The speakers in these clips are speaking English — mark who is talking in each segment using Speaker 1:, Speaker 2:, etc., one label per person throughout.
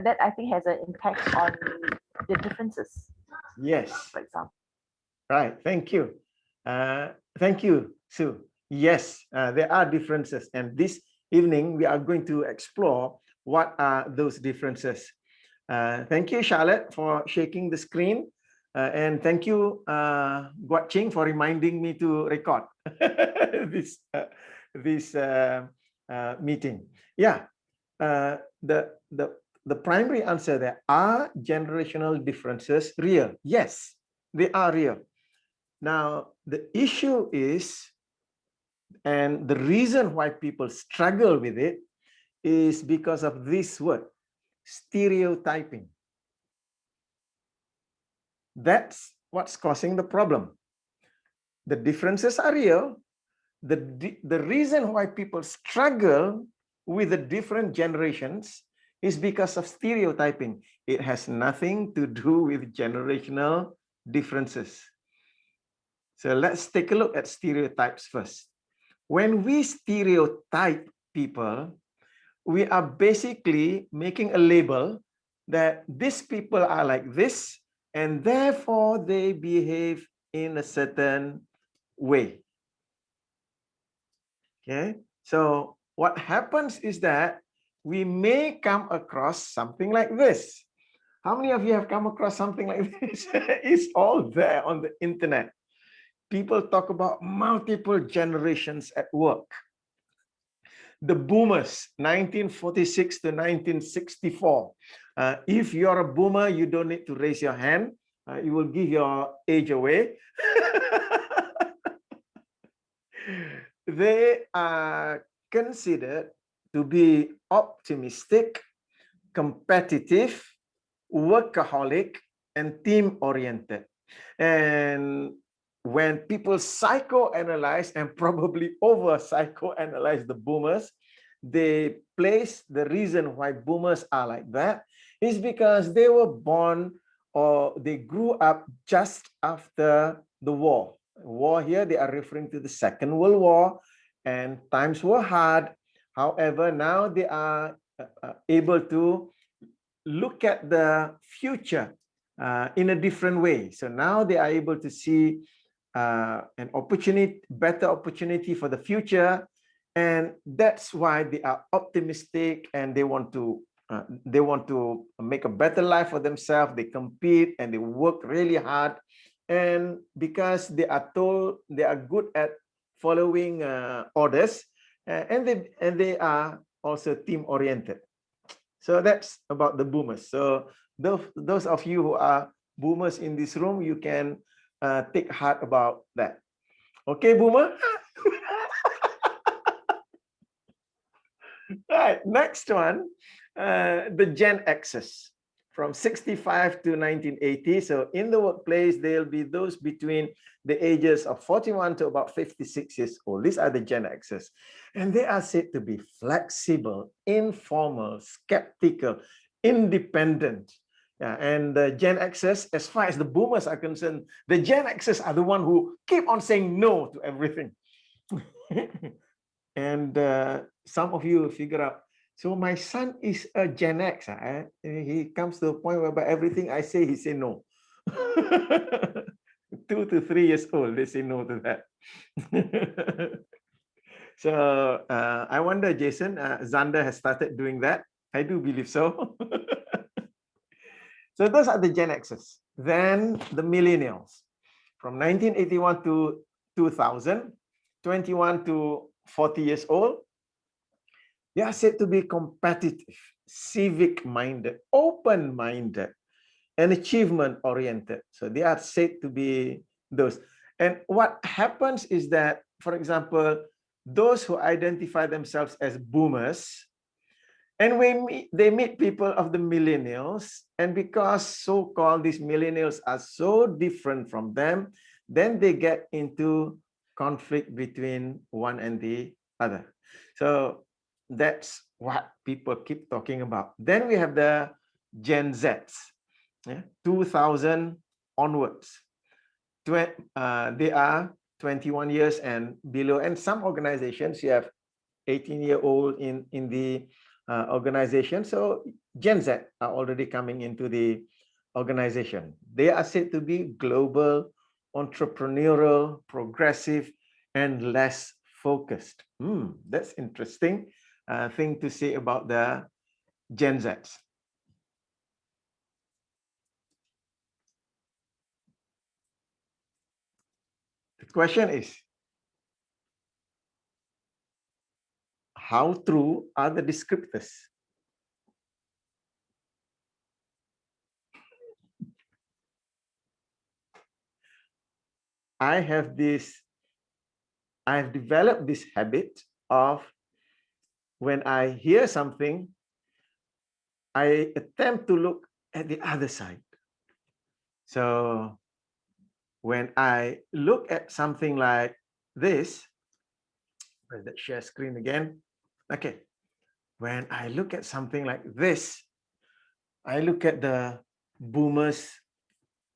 Speaker 1: that I think has an impact on the differences.
Speaker 2: Yes.
Speaker 1: For example.
Speaker 2: Right. Thank you, Sue. Yes, there are differences. And this evening, we are going to explore what are those differences. Thank you, Charlotte, for shaking the screen. And thank you, Guat Ching, for reminding me to record this, meeting. Yeah, the primary answer there, are generational differences real? Yes, they are real. Now, the issue is, and the reason why people struggle with it is because of this word, stereotyping. That's what's causing the problem. The differences are real. The reason why people struggle with the different generations is because of stereotyping. It has nothing to do with generational differences. So let's take a look at stereotypes first. When we stereotype people, we are basically making a label that these people are like this, and therefore they behave in a certain way. Okay, so what happens is that we may come across something like this. How many of you have come across something like this? It's all there on the internet. People talk about multiple generations at work. The boomers, 1946 to 1964. If you're a boomer, you don't need to raise your hand. You will give your age away. They are considered to be optimistic, competitive, workaholic, and team-oriented. And when people psychoanalyze and probably over-psychoanalyze the boomers, they place the reason why boomers are like that is because they were born or they grew up just after the war. War here, they are referring to the Second World War, and times were hard. However, now they are able to look at the future in a different way. So now they are able to see an opportunity, better opportunity for the future, and that's why they are optimistic and they want to make a better life for themselves. They compete and they work really hard, and because they are told they are good at following orders, and they are also team oriented. So that's about the boomers. So those of you who are boomers in this room, you can take heart about that. Okay, boomer? Right, next one, the Gen X's from 65 to 1980. So in the workplace, there'll be those between the ages of 41 to about 56 years old. These are the Gen X's. And they are said to be flexible, informal, skeptical, independent. Yeah, and the Gen X's, as far as the boomers are concerned, the Gen X's are the one who keep on saying no to everything. And some of you will figure out, so my son is a Gen X. He comes to a point where by everything I say, he say no. 2 to 3 years old, they say no to that. So I wonder, Jason, Xander has started doing that. I do believe so. So those are the Gen X's. Then the Millennials from 1981 to 2000, 21 to 40 years old. They are said to be competitive, civic-minded, open-minded, and achievement-oriented. So they are said to be those. And what happens is that, for example, those who identify themselves as boomers, and they meet people of the millennials, and because so-called these millennials are so different from them, then they get into conflict between one and the other. So that's what people keep talking about. Then we have the Gen Zs, 2000 onwards. They are 21 years and below. And some organizations, you have 18-year-old in the organization. So Gen Z are already coming into the organization. They are said to be global, entrepreneurial, progressive, and less focused. That's interesting thing to say about the Gen Zs. The question is, how true are the descriptors? I've developed this habit of when I hear something, I attempt to look at the other side. So when I look at something like this, where's that share screen again? Okay. When I look at something like this, I look at the boomers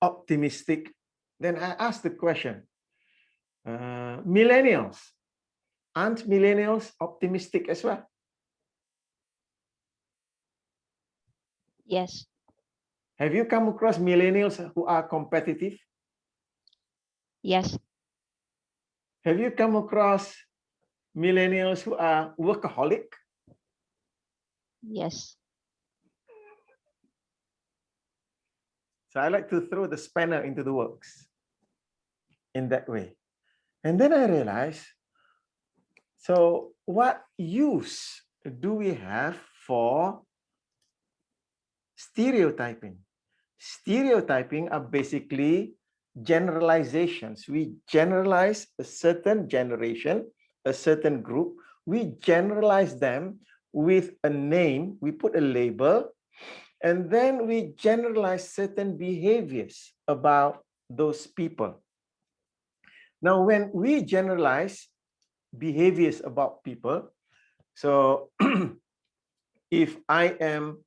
Speaker 2: optimistic. Then I ask the question, millennials, aren't millennials optimistic as well?
Speaker 3: Yes.
Speaker 2: Have you come across millennials who are competitive?
Speaker 3: Yes.
Speaker 2: Have you come across millennials who are workaholic?
Speaker 3: Yes.
Speaker 2: So I like to throw the spanner into the works in that way. And then I realized, so what use do we have for stereotyping? Stereotyping are basically generalizations. We generalize a certain generation, a certain group. We generalize them with a name. We put a label, and then we generalize certain behaviors about those people. Now, when we generalize behaviors about people, so if I am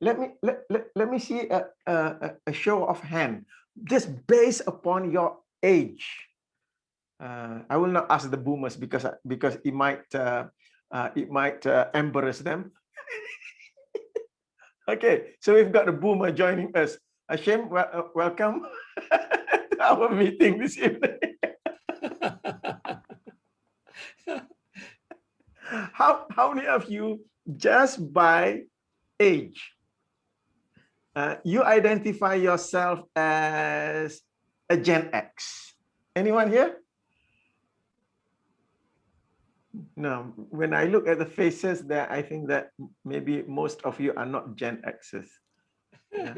Speaker 2: let me see a show of hand, just based upon your age. I will not ask the boomers because it might embarrass them. Okay, so we've got a boomer joining us. Hashem, welcome to our meeting this evening. How many of you, just by age, you identify yourself as a Gen X? Anyone here? No. When I look at the faces there, I think that maybe most of you are not Gen Xers. Yeah.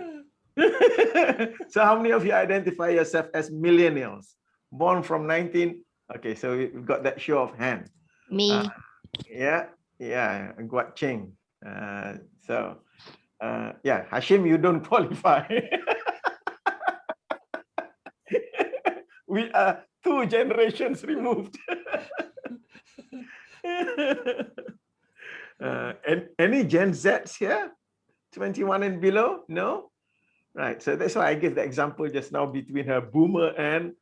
Speaker 2: So how many of you identify yourself as millennials, born from 19? Okay, so we've got that show of hand.
Speaker 3: Me.
Speaker 2: Yeah, Guat Ching. Yeah, Hashim, you don't qualify. We are 2 generations removed. Any Gen Zs here? 21 and below? No? Right. So that's why I gave the example just now between her boomer and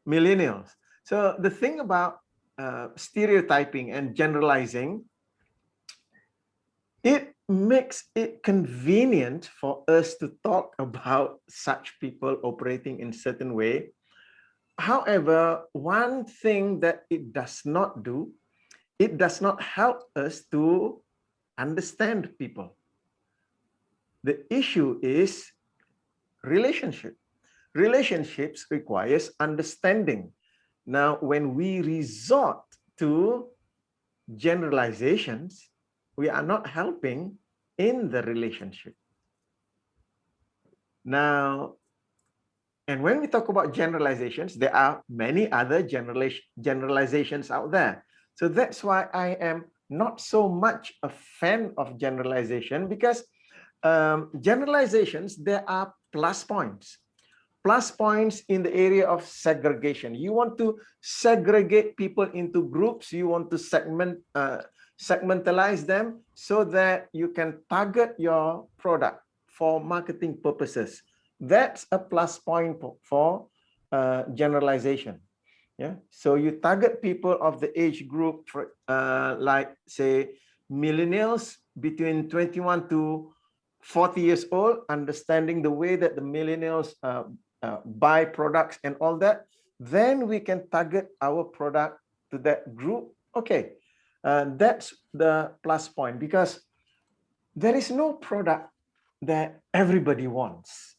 Speaker 2: millennials. So the thing about stereotyping and generalizing, it makes it convenient for us to talk about such people operating in certain way. However, one thing that it does not do, it does not help us to understand people. The issue is relationship. Relationships requires understanding. Now, when we resort to generalizations, we are not helping in the relationship. Now, and when we talk about generalizations, there are many other generalizations out there. So that's why I am not so much a fan of generalization, because generalizations, there are plus points. Plus points in the area of segregation. You want to segregate people into groups. You want to segmentalize them so that you can target your product for marketing purposes. That's a plus point for generalization. Yeah. So you target people of the age group, like say millennials between 21 to 40 years old, understanding the way that the millennials buy products and all that, then we can target our product to that group. Okay, that's the plus point, because there is no product that everybody wants.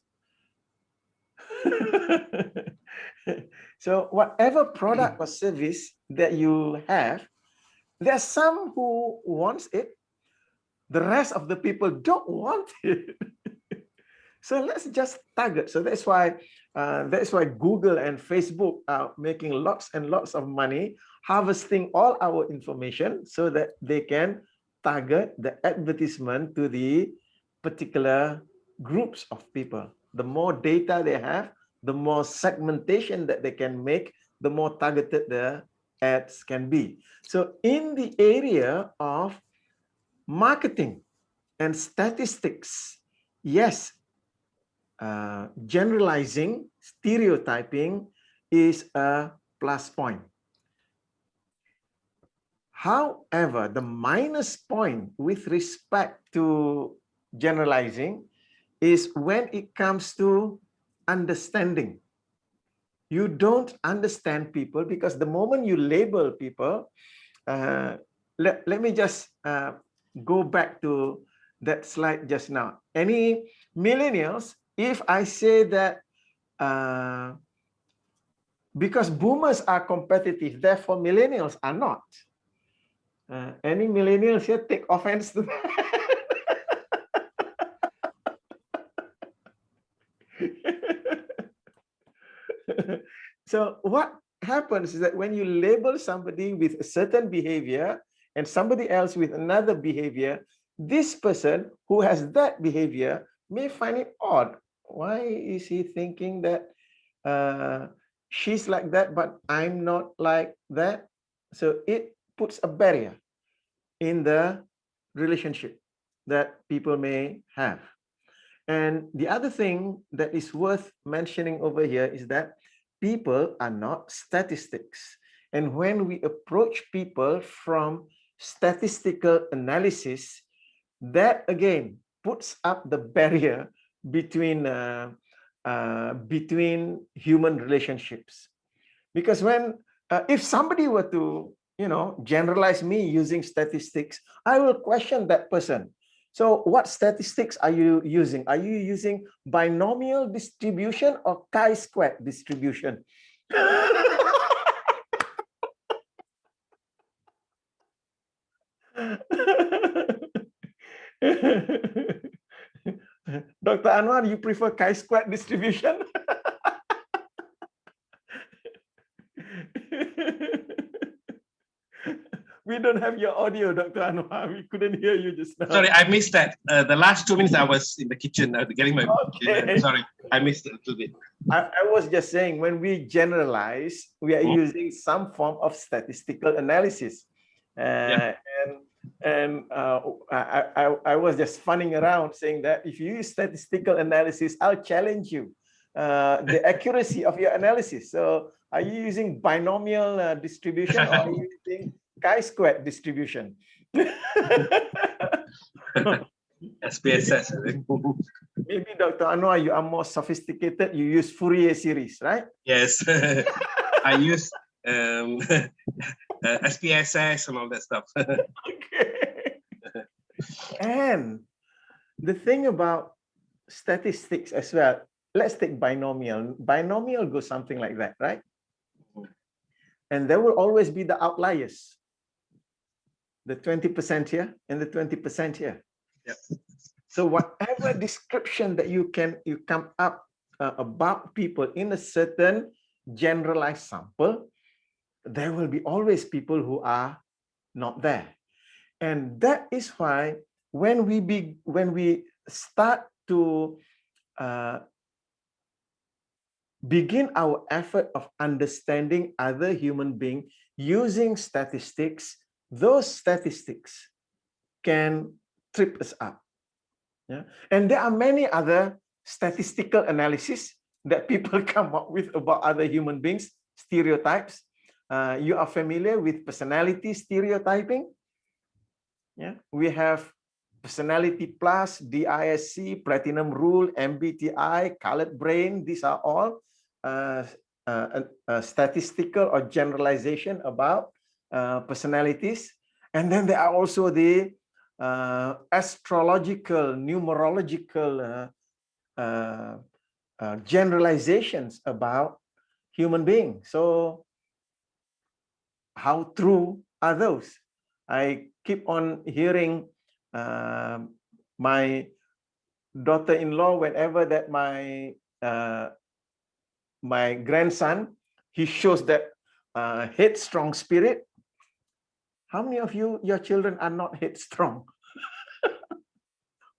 Speaker 2: So whatever product or service that you have, there are some who wants it, the rest of the people don't want it. So let's just target. So that's why Google and Facebook are making lots and lots of money, harvesting all our information so that they can target the advertisement to the particular groups of people. The more data they have, the more segmentation that they can make, the more targeted the ads can be. So in the area of marketing and statistics, yes, generalizing, stereotyping is a plus point. However, the minus point with respect to generalizing is when it comes to understanding. You don't understand people, because the moment you label people, let me just go back to that slide just now. Any millennials, if I say that because boomers are competitive, therefore millennials are not. Any millennials here take offense to that? So what happens is that when you label somebody with a certain behavior and somebody else with another behavior, this person who has that behavior may find it odd. Why is he thinking that she's like that, but I'm not like that? So it puts a barrier in the relationship that people may have. And the other thing that is worth mentioning over here is that people are not statistics. And when we approach people from statistical analysis, that again puts up the barrier between human relationships. Because when if somebody were to generalize me using statistics, I will question that person. So what statistics are you using? Are you using binomial distribution or chi-square distribution? Dr. Anwar, you prefer chi-square distribution? We don't have your audio, Dr. Anwar. We couldn't hear you just now.
Speaker 4: Sorry, I missed that. The last 2 minutes I was in the kitchen getting my dinner. Sorry, I missed it a little bit.
Speaker 2: I was just saying, when we generalize, we are using some form of statistical analysis. I was just funning around saying that if you use statistical analysis, I'll challenge you the accuracy of your analysis. So are you using binomial distribution, or are you using chi-square distribution?
Speaker 4: SPSS.
Speaker 2: Maybe Dr. Anwar, you are more sophisticated. You use Fourier series, right?
Speaker 4: Yes, I use SPSS and all that stuff.
Speaker 2: Okay. And the thing about statistics as well, let's take binomial. Binomial goes something like that, right? And there will always be the outliers. The 20% here and the 20% here.
Speaker 4: Yep.
Speaker 2: So whatever description that you come up about people in a certain generalized sample, there will be always people who are not there. And that is why when we start to begin our effort of understanding other human beings using statistics, those statistics can trip us up. Yeah? And there are many other statistical analysis that people come up with about other human beings, stereotypes. You are familiar with personality stereotyping? Yeah, we have Personality Plus, DISC, Platinum Rule, MBTI, Colored Brain. These are all statistical or generalization about personalities. And then there are also the astrological, numerological generalizations about human beings. So how true are those? I keep on hearing my daughter-in-law, whenever that my grandson, he shows that headstrong spirit. How many of you, your children are not headstrong?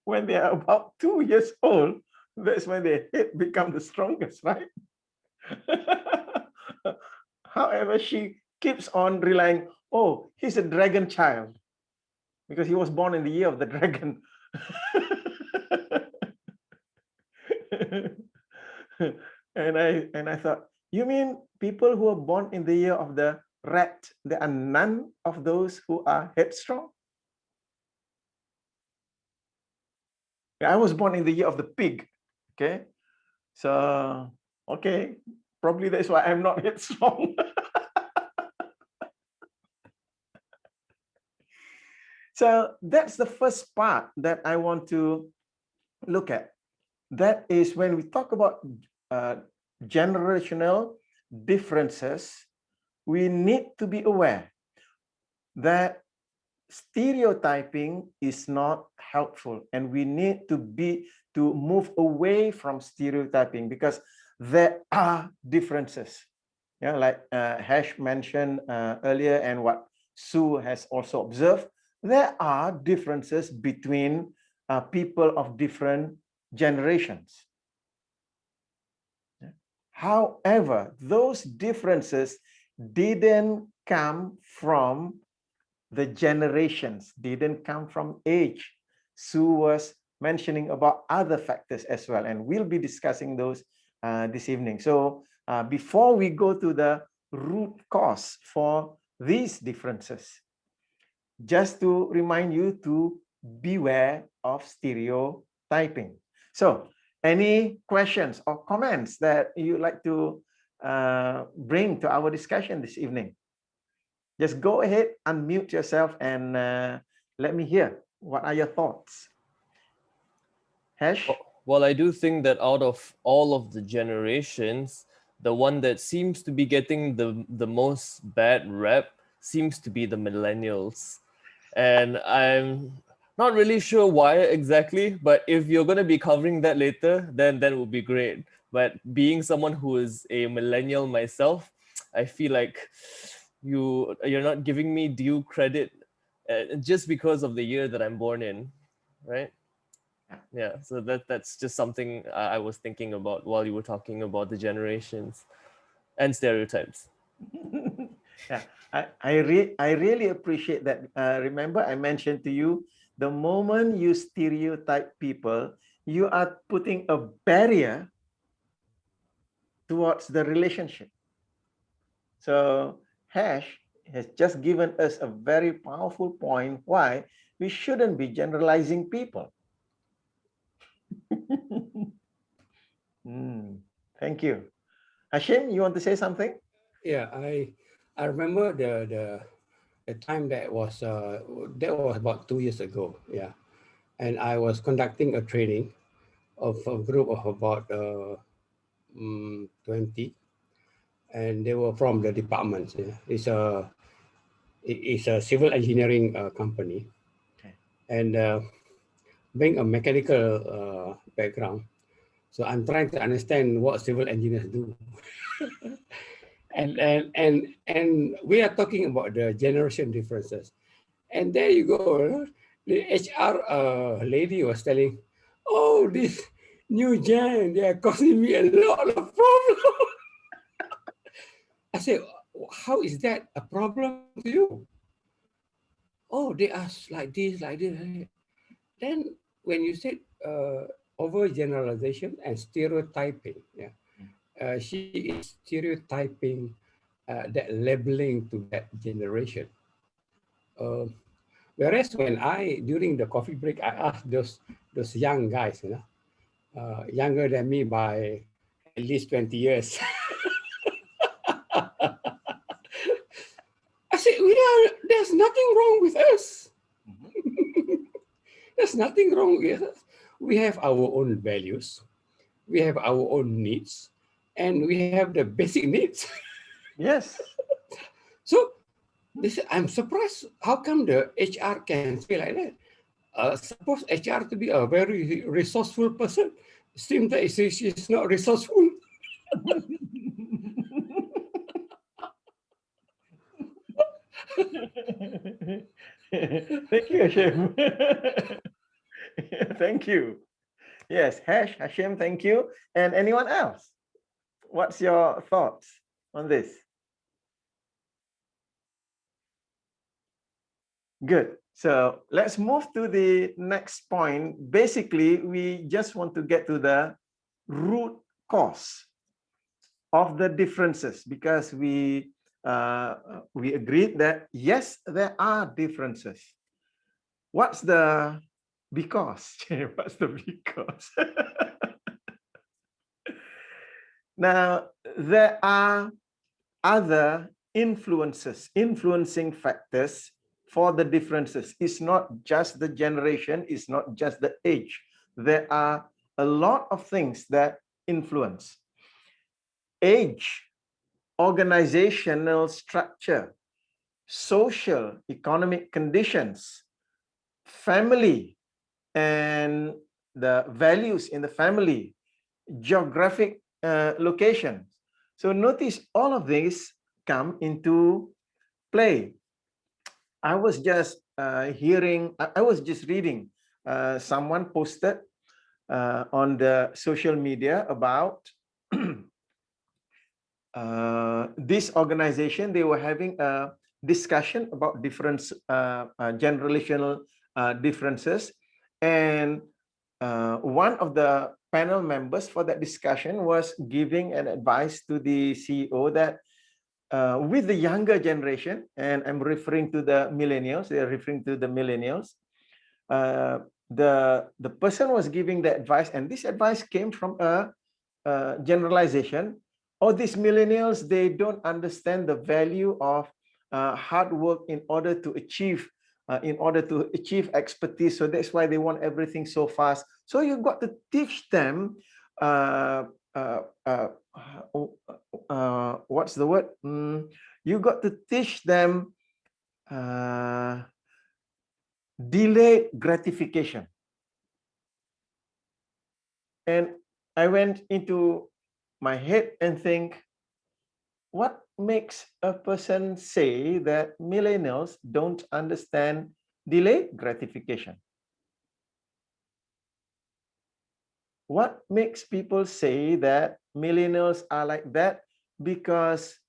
Speaker 2: When they are about 2 years old, that's when their head become the strongest, right? However, she keeps on relying, oh, he's a dragon child because he was born in the year of the dragon. and I thought, you mean people who are born in the year of the rat, there are none of those who are headstrong? I was born in the year of the pig. Okay. So, okay, probably that's why I'm not headstrong. So that's the first part that I want to look at. That is when we talk about generational differences, we need to be aware that stereotyping is not helpful, and we need to move away from stereotyping because there are differences. Yeah, like Hash mentioned earlier, and what Sue has also observed, there are differences between people of different generations. However, those differences didn't come from the generations, didn't come from age. Sue was mentioning about other factors as well, and we'll be discussing those this evening. So before we go to the root cause for these differences, just to remind you to beware of stereotyping. So any questions or comments that you'd like to bring to our discussion this evening? Just go ahead, unmute yourself, and let me hear. What are your thoughts? Hash?
Speaker 5: Well, I do think that out of all of the generations, the one that seems to be getting the most bad rep seems to be the millennials. And I'm not really sure why exactly, but if you're going to be covering that later, then that would be great. But being someone who is a millennial myself, I feel like you're not giving me due credit just because of the year that I'm born in, right? Yeah, so that's just something I was thinking about while you were talking about the generations and stereotypes.
Speaker 2: Yeah, I really appreciate that. Remember, I mentioned to you, the moment you stereotype people, you are putting a barrier towards the relationship. So Hash has just given us a very powerful point why we shouldn't be generalizing people. Thank you. Hashim, you want to say something?
Speaker 6: Yeah, I remember the time that was about 2 years ago. Yeah, and I was conducting a training of a group of about 20, and they were from the departments. Yeah. It's a civil engineering company,
Speaker 2: Okay.
Speaker 6: and being a mechanical background, so I'm trying to understand what civil engineers do. and we are talking about the generation differences, and there you go, the HR lady was telling, oh, this new gen, they are causing me a lot of problems. I said, how is that a problem to you? Oh, they ask like this, like this. Then when you said overgeneralization and stereotyping, yeah, she is stereotyping that labeling to that generation. Whereas when during the coffee break, I asked those young guys, younger than me by at least 20 years. I said, there's nothing wrong with us. There's nothing wrong with us. We have our own values. We have our own needs. And we have the basic needs.
Speaker 2: Yes.
Speaker 6: So they said, I'm surprised. How come the HR can say like that? Suppose HR to be a very resourceful person. Seems that she's not resourceful.
Speaker 2: Thank you, Hashem. Thank you. Yes, Hashem, thank you. And anyone else? What's your thoughts on this? Good. So let's move to the next point. Basically, we just want to get to the root cause of the differences, because we agreed that yes, there are differences. What's the because? What's the because? Now, there are other influencing factors for the differences. It's not just the generation, it's not just the age. There are a lot of things that influence. Age, organizational structure, social, economic conditions, family, and the values in the family, geographic location. So notice all of these come into play. I was just reading someone posted on the social media about this organization. They were having a discussion about different generational differences, and one of the panel members for that discussion was giving an advice to the CEO that with the younger generation, and I'm referring to the millennials, they're referring to the millennials, the person was giving the advice, and this advice came from a generalization. Oh, these millennials, they don't understand the value of hard work in order to achieve expertise. So that's why they want everything so fast. So you've got to teach them what's the word? You got to teach them delayed gratification. And I went into my head and think, what makes a person say that millennials don't understand delayed gratification? What makes people say that millennials are like that? Because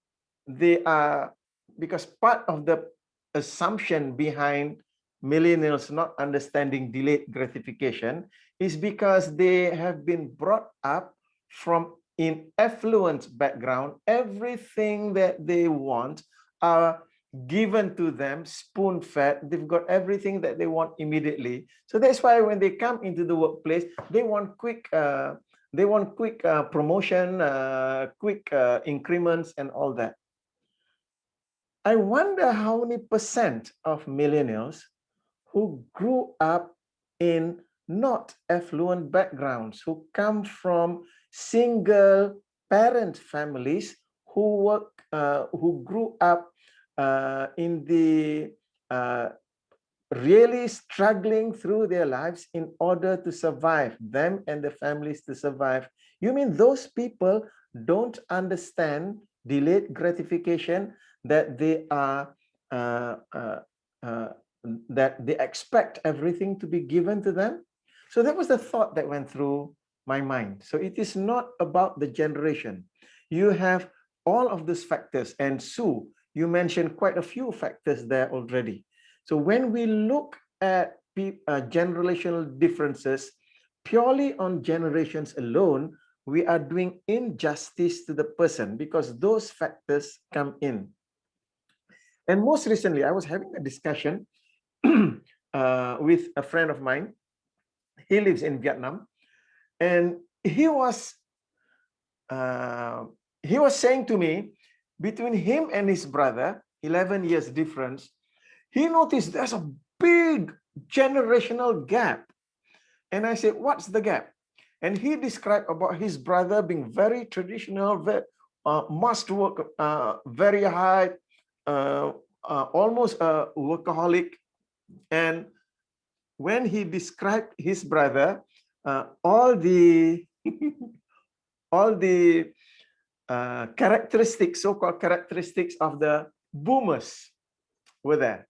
Speaker 2: part of the assumption behind millennials not understanding delayed gratification is because they have been brought up from in affluent background. Everything that they want are given to them spoon-fed. They've got everything that they want immediately. So that's why when they come into the workplace, they want quick promotion, quick increments, and all that. I wonder how many percent of millennials who grew up in not affluent backgrounds, who come from single parent families, who grew up in the really struggling through their lives in order to survive, them and the families to survive. You mean those people don't understand delayed gratification, that they are that they expect everything to be given to them? So that was the thought that went through my mind. So it is not about the generation. You have all of these factors, and Sue, you mentioned quite a few factors there already. So when we look at generational differences purely on generations alone, we are doing injustice to the person, because those factors come in. And most recently, I was having a discussion with a friend of mine. He lives in Vietnam, and he was saying to me, between him and his brother, 11 years difference, he noticed there's a big generational gap. And I said, what's the gap? And he described about his brother being very traditional, must work very hard, almost a workaholic. And when he described his brother, all the characteristics, so-called characteristics of the boomers were there.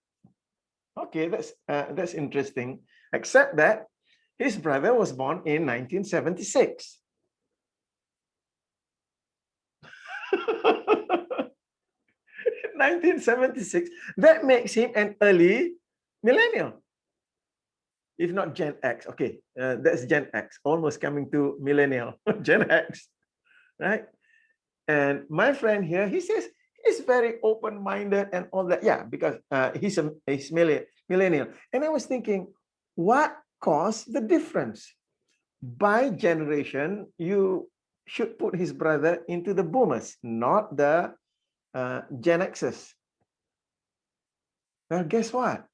Speaker 2: Okay, that's interesting. Except that his brother was born in 1976. (1976) That makes him an early millennial, if not Gen X. Okay, that's Gen X, almost coming to millennial. Gen X, right? And my friend here, he says he's very open-minded and all that. Yeah, because he's millennial. And I was thinking, what caused the difference? By generation, you should put his brother into the boomers, not the Gen Xers. Well, guess what?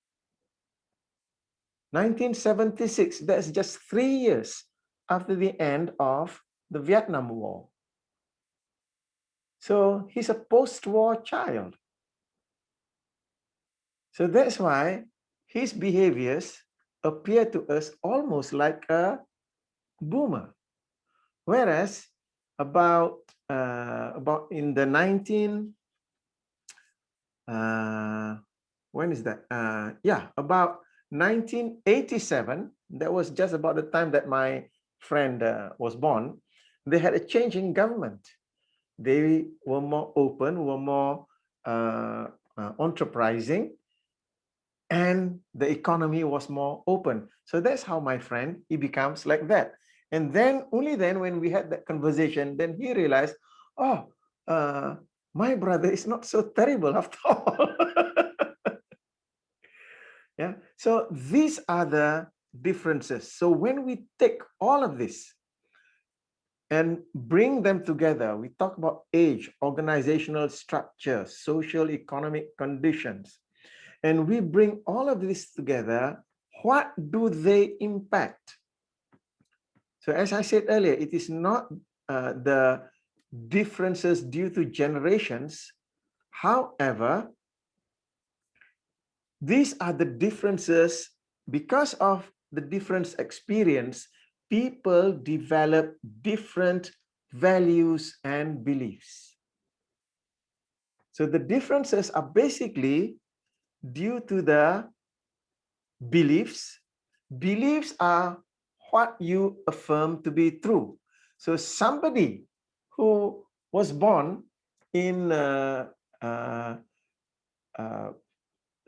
Speaker 2: 1976, that's just 3 years after the end of the Vietnam War. So he's a post-war child. So that's why his behaviors appear to us almost like a boomer. Whereas about in the when is that? About 1987, that was just about the time that my friend was born. They had a change in government. They were more open, were more enterprising, and the economy was more open. So that's how my friend, he becomes like that. And then, only then, when we had that conversation, then he realized, oh, my brother is not so terrible after all. Yeah. So these are the differences. So when we take all of this and bring them together, we talk about age, organizational structure, social economic conditions, and we bring all of this together, what do they impact? So as I said earlier, it is not the differences due to generations. However, these are the differences because of the different experience. People develop different values and beliefs. So the differences are basically due to the beliefs. Beliefs are what you affirm to be true. So somebody who was born in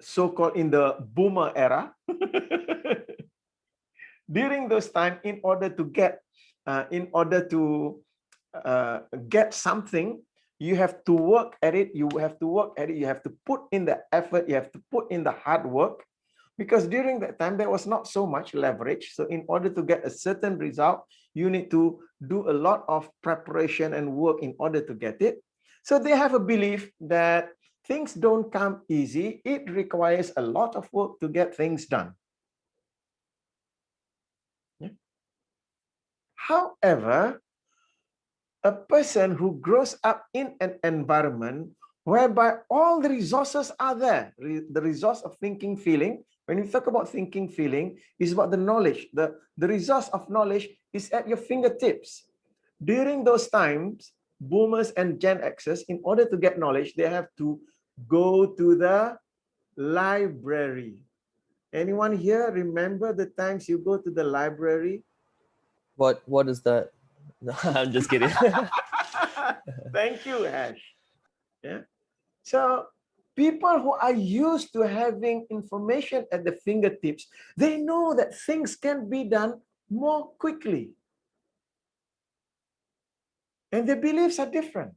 Speaker 2: so-called in the boomer era, during those time, in order to get something, you have to work at it. You have to put in the effort. You have to put in the hard work. Because during that time, there was not so much leverage. So in order to get a certain result, you need to do a lot of preparation and work in order to get it. So they have a belief that things don't come easy. It requires a lot of work to get things done. Yeah. However, a person who grows up in an environment whereby all the resources are there, the resource of thinking, feeling. When we talk about thinking, feeling, is about the knowledge. The resource of knowledge is at your fingertips. During those times, boomers and Gen Xers, in order to get knowledge, they have to go to the library. Anyone here remember the times you go to the library?
Speaker 5: What is that? No, I'm just kidding.
Speaker 2: Thank you, Ash. Yeah. So people who are used to having information at the fingertips, they know that things can be done more quickly. And the beliefs are different.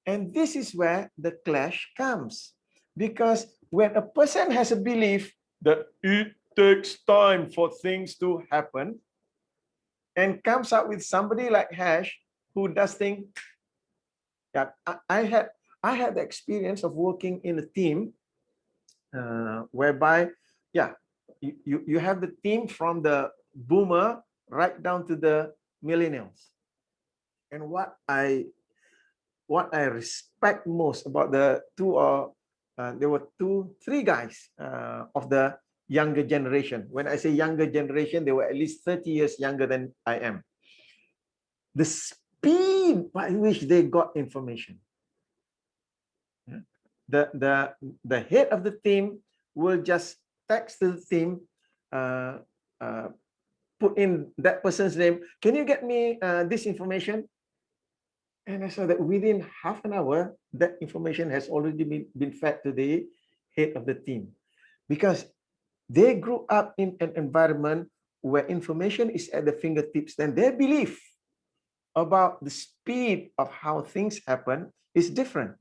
Speaker 2: And this is where the clash comes. Because when a person has a belief that it takes time for things to happen and comes up with somebody like Hash who does things. Yeah, I had the experience of working in a team whereby, yeah, you have the team from the boomer right down to the millennials. And what I respect most about the two, there were three guys of the younger generation. When I say younger generation, they were at least 30 years younger than I am. The speed by which they got information. The head of the team will just text the team, put in that person's name. Can you get me this information? And I saw that within half an hour, that information has already been fed to the head of the team, because they grew up in an environment where information is at the fingertips, and their belief about the speed of how things happen is different.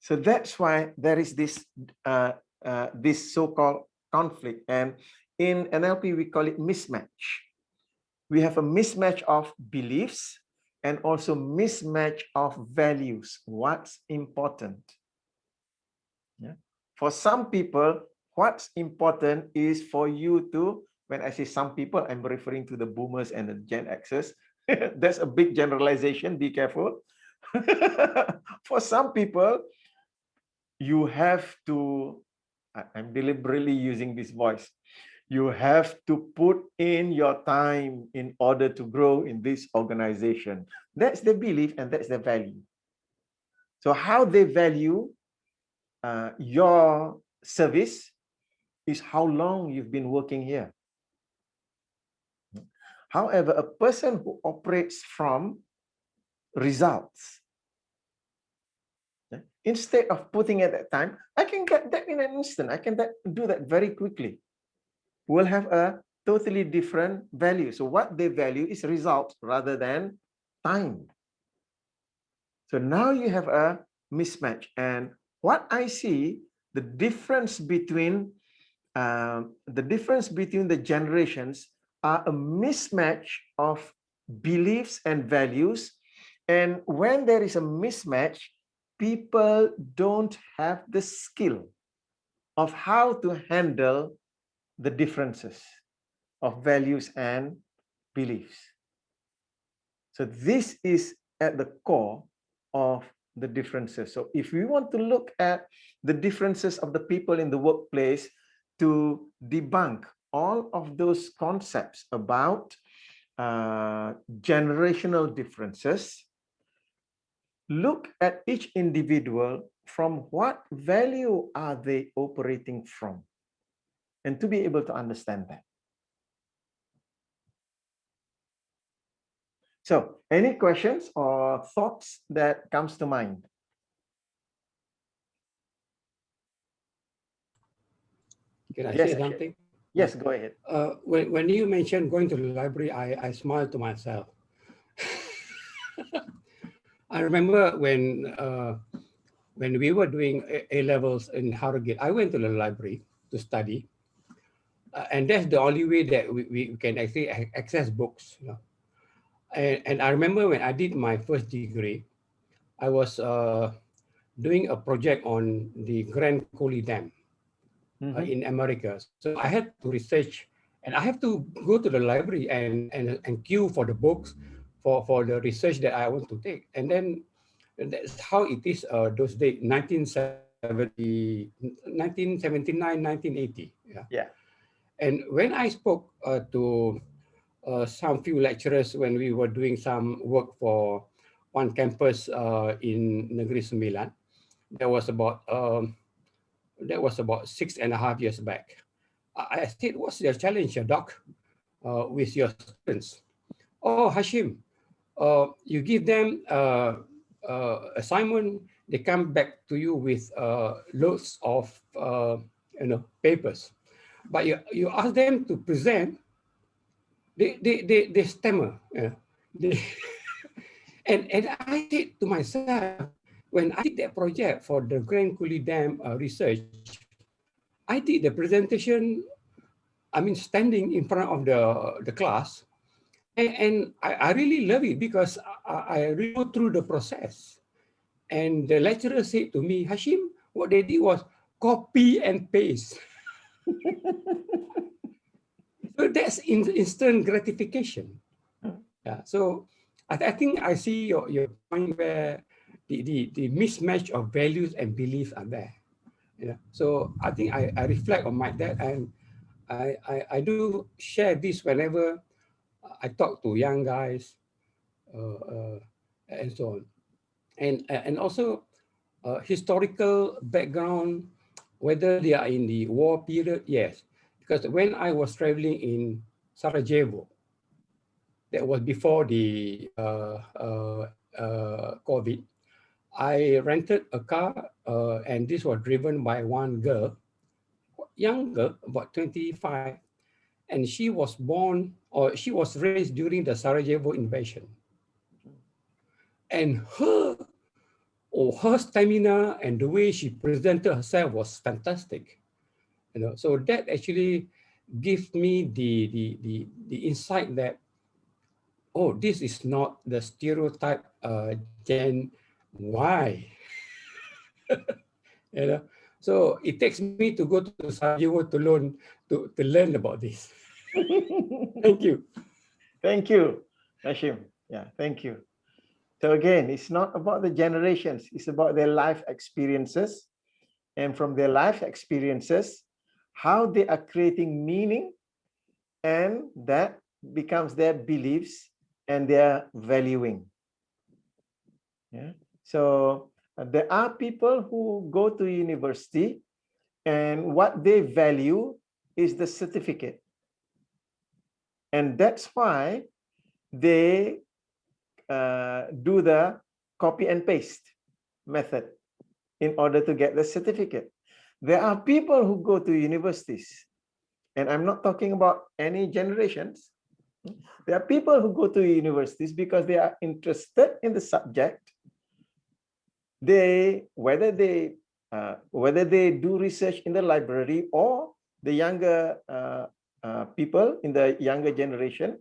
Speaker 2: So that's why there is this this so-called conflict, and in NLP we call it mismatch. We have a mismatch of beliefs and also mismatch of values. What's important? Yeah. For some people, what's important is for you to, when I say some people, I'm referring to the boomers and the Gen Xers. That's a big generalization, be careful. For some people, you have to, I'm deliberately using this voice, you have to put in your time in order to grow in this organization. That's the belief and that's the value. So how they value your service is how long you've been working here. However, a person who operates from results, instead of putting at that time, I can get that in an instant. I can do that very quickly. We'll have a totally different value. So what they value is results rather than time. So now you have a mismatch. And what I see, the difference between the generations are a mismatch of beliefs and values. And when there is a mismatch, people don't have the skill of how to handle the differences of values and beliefs. So this is at the core of the differences. So if we want to look at the differences of the people in the workplace to debunk all of those concepts about generational differences, look at each individual from what value are they operating from, and to be able to understand that. So, any questions or thoughts that comes to mind?
Speaker 6: Can I
Speaker 2: Yes,
Speaker 6: say something?
Speaker 2: Yes, go ahead.
Speaker 6: When you mentioned going to the library, I smiled to myself. I remember when we were doing A-levels in Harrogate, I went to the library to study. And that's the only way that we can actually access books. You know? And I remember when I did my first degree, I was doing a project on the Grand Coulee Dam in America. So I had to research, and I have to go to the library and queue for the books for the research that I want to take. And then that's how it is those days, 1979, 1980. Yeah. And when I spoke to some few lecturers when we were doing some work for one campus in Negeri Sembilan, that was about 6.5 years back. I said, "What's your challenge, Doc, with your students?" "Oh, Hashim, you give them assignment, they come back to you with loads of papers, but you ask them to present, they stammer." And I said to myself, when I did that project for the Grand Coulee Dam research, I did the presentation, I mean, standing in front of the class, and I really love it because I really go through the process. And the lecturer said to me, Hashim, what they did was copy and paste. So that's instant gratification. Yeah. So I think I see your point where the mismatch of values and beliefs are there. Yeah. So I think I reflect on that, and I do share this whenever I talk to young guys and so on. And also historical background, whether they are in the war period, yes. Because when I was traveling in Sarajevo, that was before the COVID, I rented a car and this was driven by one girl, young girl, about 25, and she was born or she was raised during the Sarajevo invasion. And her stamina and the way she presented herself was fantastic. You know, so that actually gives me the insight that, oh, this is not the stereotype Gen Y. You know, so it takes me to go to Sarajevo to learn about this. Thank you.
Speaker 2: Thank you, Hashim. Yeah, thank you. So again, it's not about the generations, it's about their life experiences. And from their life experiences, how they are creating meaning, and that becomes their beliefs and their valuing. Yeah. So there are people who go to university and what they value is the certificate. And that's why they do the copy and paste method in order to get the certificate. There are people who go to universities, and I'm not talking about any generations. There are people who go to universities because they are interested in the subject. Whether they do research in the library or the younger people in the younger generation,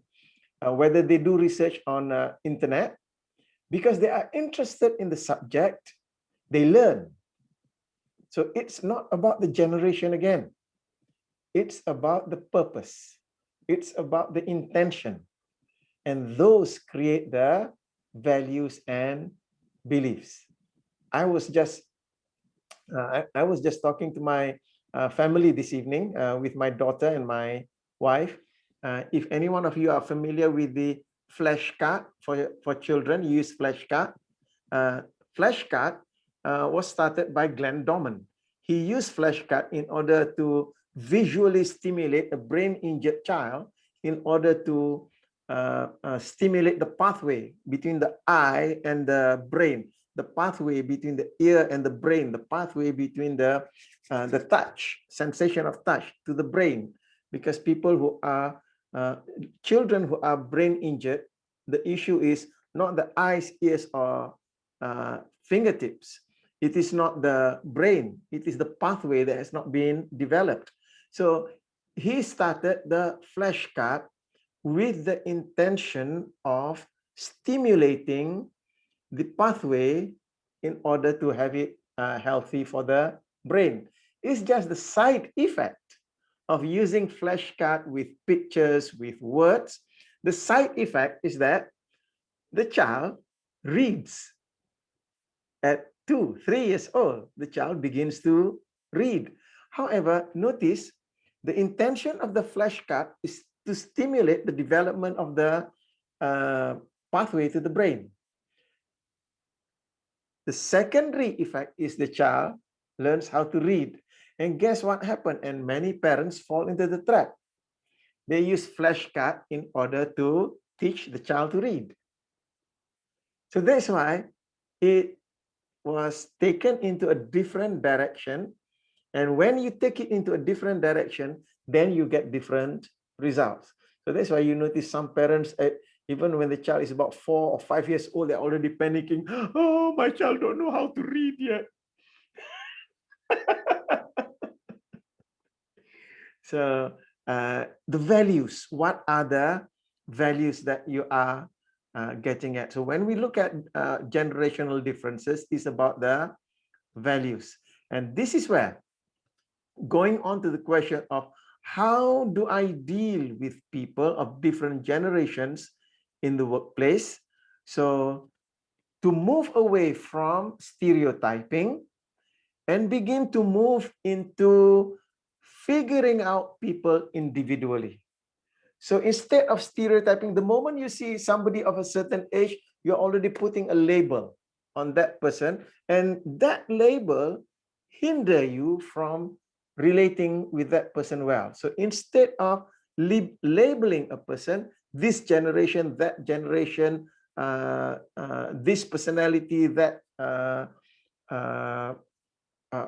Speaker 2: whether they do research on internet, because they are interested in the subject, they learn. So it's not about the generation again. It's about the purpose. It's about the intention. And those create the values and beliefs. I was just talking to my family this evening with my daughter and my wife. If any one of you are familiar with the flashcard for children, you use flashcard. Flashcard was started by Glenn Dorman. He used flashcard in order to visually stimulate a brain-injured child in order to stimulate the pathway between the eye and the brain, the pathway between the ear and the brain, the pathway between the touch, sensation of touch to the brain. Because people who are, children who are brain injured, the issue is not the eyes, ears, or fingertips. It is not the brain. It is the pathway that has not been developed. So he started the flashcard with the intention of stimulating the pathway in order to have it healthy for the brain. It's just the side effect of using flashcard with pictures, with words. The side effect is that the child reads. At 2, 3 years old, the child begins to read. However, notice the intention of the flashcard is to stimulate the development of the pathway to the brain. The secondary effect is the child learns how to read. And guess what happened? And many parents fall into the trap. They use flashcard in order to teach the child to read. So that's why it was taken into a different direction. And when you take it into a different direction, then you get different results. So that's why you notice some parents Even when the child is about 4 or 5 years old, they're already panicking. Oh, my child don't know how to read yet. So the values, what are the values that you are getting at? So when we look at generational differences, it's about the values. And this is where, going on to the question of how do I deal with people of different generations in the workplace? So to move away from stereotyping and begin to move into figuring out people individually. So instead of stereotyping, the moment you see somebody of a certain age, you're already putting a label on that person, and that label hinder you from relating with that person well. So instead of labeling a person, this generation, that generation, this personality, that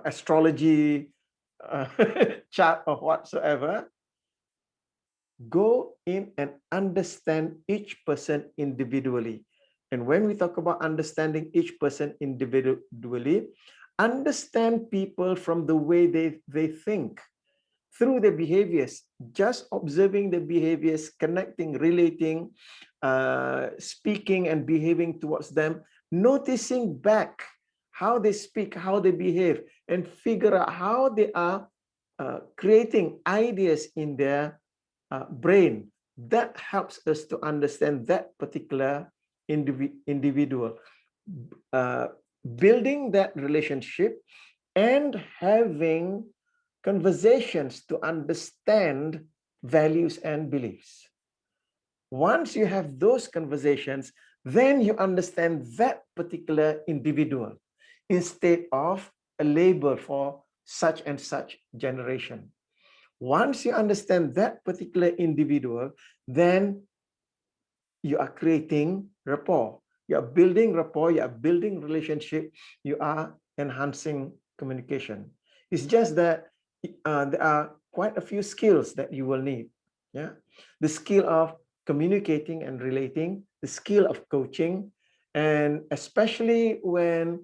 Speaker 2: astrology chart or whatsoever, go in and understand each person individually. And when we talk about understanding each person individually, understand people from the way they think, through their behaviors, just observing the behaviors, connecting, relating, speaking and behaving towards them, noticing back how they speak, how they behave, and figure out how they are creating ideas in their brain. That helps us to understand that particular individual. Building that relationship and having conversations to understand values and beliefs. Once you have those conversations, then you understand that particular individual instead of a label for such and such generation. Once you understand that particular individual, then you are creating rapport. You are building rapport, you are building relationship, you are enhancing communication. It's just that there are quite a few skills that you will need. Yeah, the skill of communicating and relating, the skill of coaching, and especially when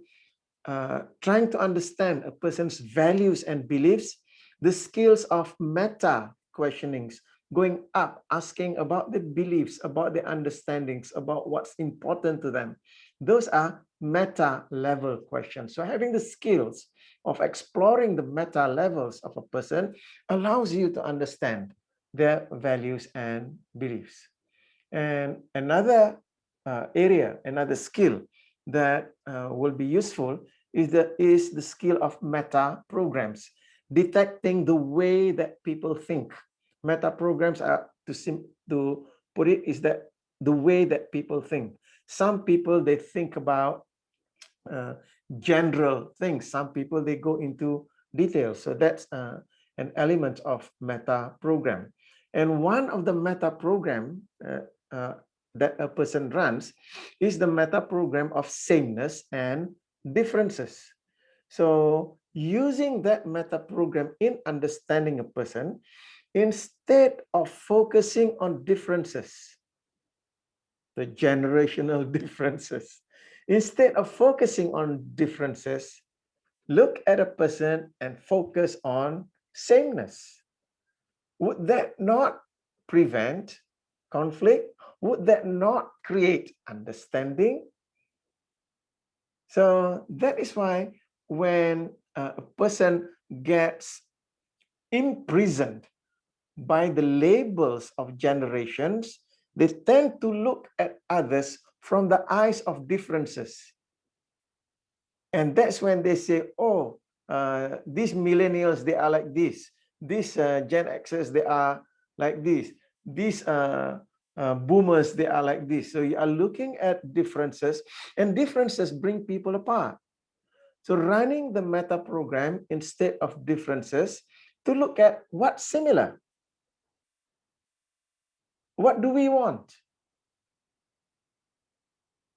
Speaker 2: trying to understand a person's values and beliefs, the skills of meta questionings, going up, asking about the beliefs, about the understandings, about what's important to them. Those are meta level questions. So having the skills of exploring the meta levels of a person allows you to understand their values and beliefs. And another area, another skill that will be useful is the skill of meta programs, detecting the way that people think. Meta programs are, to put it, is that the way that people think. Some people, they think about general things. Some people, they go into details. So that's an element of meta program. And one of the meta program that a person runs is the meta program of sameness and differences. So using that meta program in understanding a person, instead of focusing on differences, the generational differences, instead of focusing on differences, look at a person and focus on sameness. Would that not prevent conflict? Would that not create understanding? So that is why when a person gets imprisoned by the labels of generations, they tend to look at others from the eyes of differences. And that's when they say, oh, these millennials, they are like this. These Gen Xers, they are like this. These boomers, they are like this. So you are looking at differences, and differences bring people apart. So running the meta program instead of differences to look at what's similar. What do we want?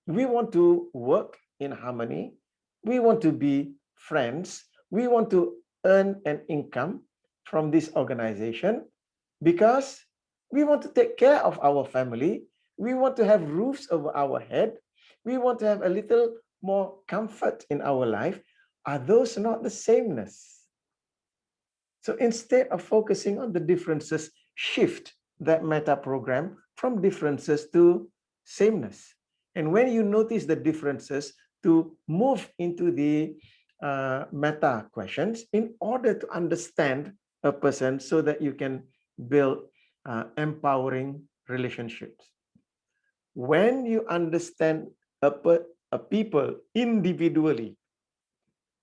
Speaker 2: We want to work in harmony. We want to be friends. We want to earn an income from this organization because we want to take care of our family. We want to have roofs over our head. We want to have a little more comfort in our life. Are those not the sameness? So instead of focusing on the differences, shift that meta program from differences to sameness. And when you notice the differences, to move into the meta questions in order to understand a person so that you can build empowering relationships. When you understand a people individually,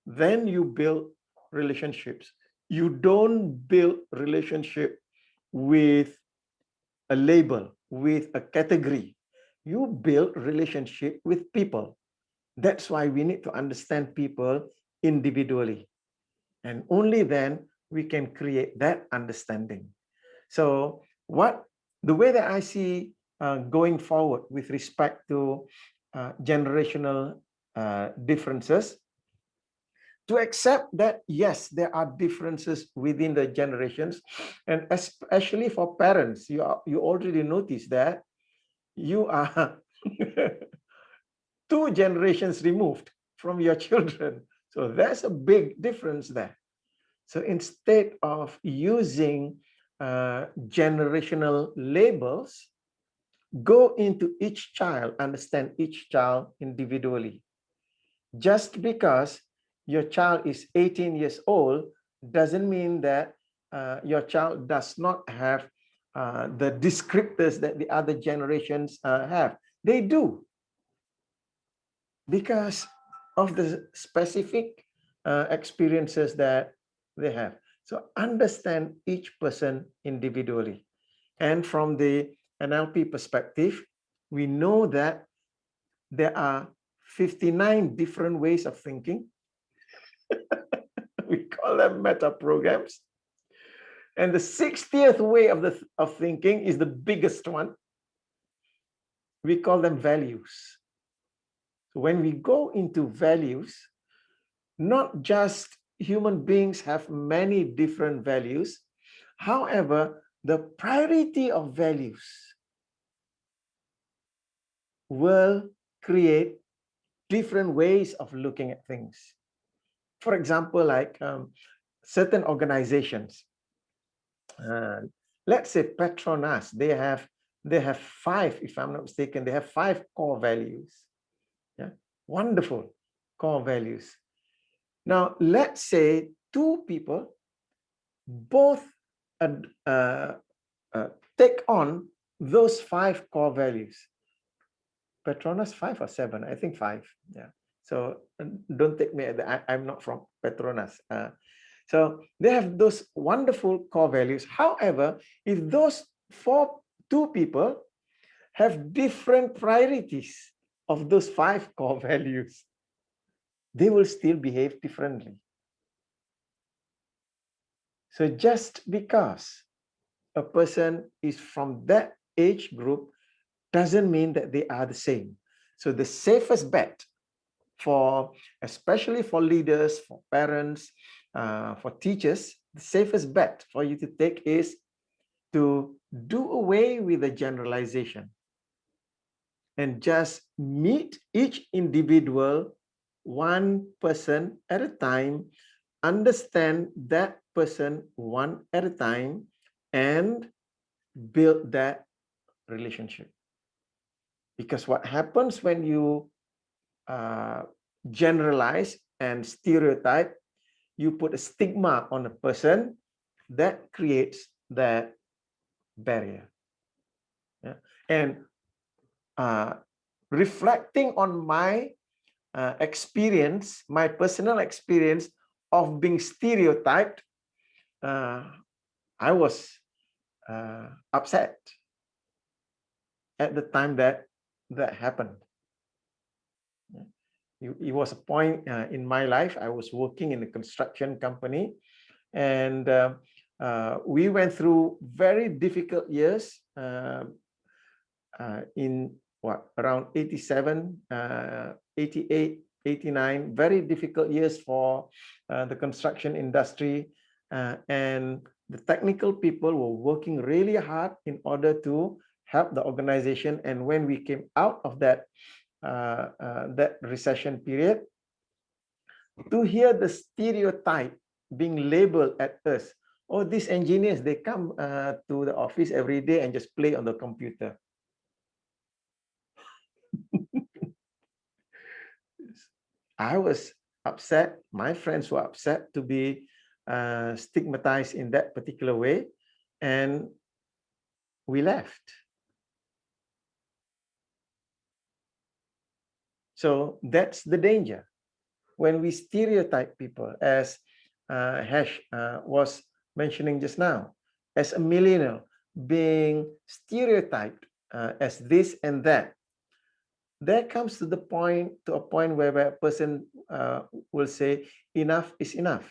Speaker 2: then you build relationships. You don't build relationship with a label, with a category. You build relationship with people. That's why we need to understand people individually. And only then we can create that understanding. So the way that I see going forward with respect to generational differences, to accept that, yes, there are differences within the generations, and especially for parents, you already notice that you are 2 generations removed from your children. So there's a big difference there. So instead of using generational labels, go into each child, understand each child individually. Just because your child is 18 years old doesn't mean that your child does not have the descriptors that the other generations have. They do, because of the specific experiences that they have. So understand each person individually. And from the NLP perspective, we know that there are 59 different ways of thinking. We call them meta programs. And the 60th way of thinking is the biggest one. We call them values. So when we go into values, not just human beings have many different values. However, the priority of values will create different ways of looking at things. For example, like certain organizations, let's say Petronas, they have 5, if I'm not mistaken, they have 5 core values. Yeah, wonderful core values. Now, let's say 2 people both take on those 5 core values. Petronas 5 or 7? I think 5. Yeah. So don't take me. I'm not from Petronas. So they have those wonderful core values. However, if those 2 people have different priorities of those 5 core values, they will still behave differently. So just because a person is from that age group doesn't mean that they are the same. So the safest bet especially for leaders, for parents, for teachers, the safest bet for you to take is to do away with the generalization and just meet each individual one person at a time, understand that person one at a time, and build that relationship. Because what happens when you generalize and stereotype, you put a stigma on a person, that creates that barrier. Yeah. And reflecting on my experience, my personal experience of being stereotyped, I was upset at the time that happened. It was a point in my life. I was working in a construction company, and we went through very difficult years in around 87, 88, 89, very difficult years for the construction industry. And the technical people were working really hard in order to help the organization. And when we came out of that that recession period, to hear the stereotype being labeled at us, oh, these engineers, they come to the office every day and just play on the computer. I was upset. My friends were upset to be stigmatized in that particular way, and we left. So that's the danger. When we stereotype people, as Hash was mentioning just now, as a millennial being stereotyped as this and that, there comes to a point where a person will say enough is enough,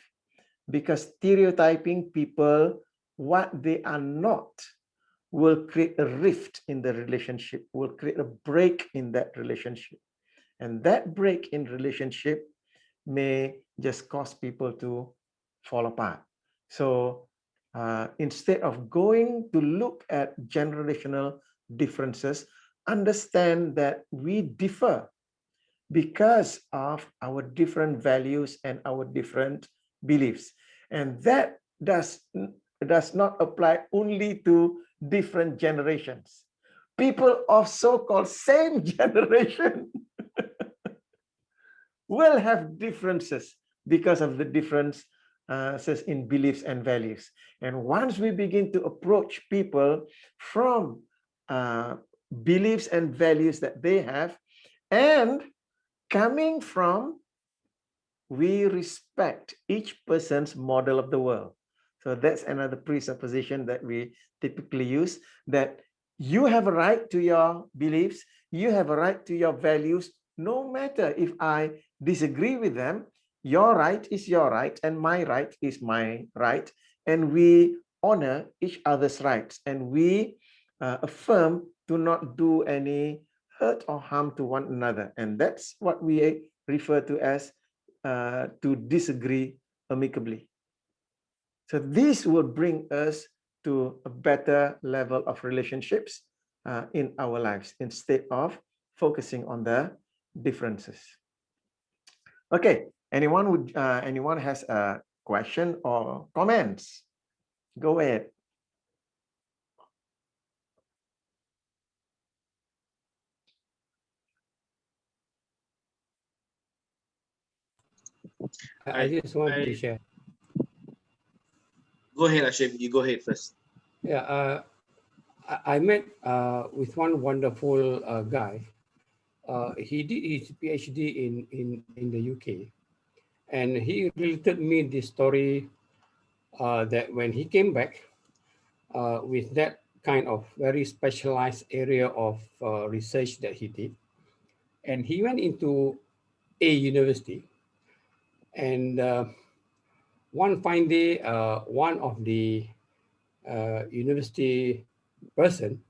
Speaker 2: because stereotyping people what they are not will create a rift in the relationship, will create a break in that relationship, and that break in relationship may just cause people to fall apart. So instead of going to look at generational differences, understand that we differ because of our different values and our different beliefs. And that does not apply only to different generations. People of so-called same generation will have differences because of the differences in beliefs and values. And once we begin to approach people from beliefs and values that they have, and coming from, we respect each person's model of the world. So that's another presupposition that we typically use, that you have a right to your beliefs, you have a right to your values, no matter if I disagree with them. Your right is your right, and my right is my right, and we honor each other's rights, and we affirm to not do any hurt or harm to one another. And that's what we refer to as to disagree amicably. So this will bring us to a better level of relationships in our lives, instead of focusing on the differences. Okay, anyone has a question or comments? Go ahead.
Speaker 6: I just want to share.
Speaker 4: Go ahead, Hashim. You go ahead first.
Speaker 6: Yeah, I met with one wonderful guy. He did his PhD in the UK, and he related me this story that when he came back with that kind of very specialized area of research that he did, and he went into a university, and one fine day, one of the university person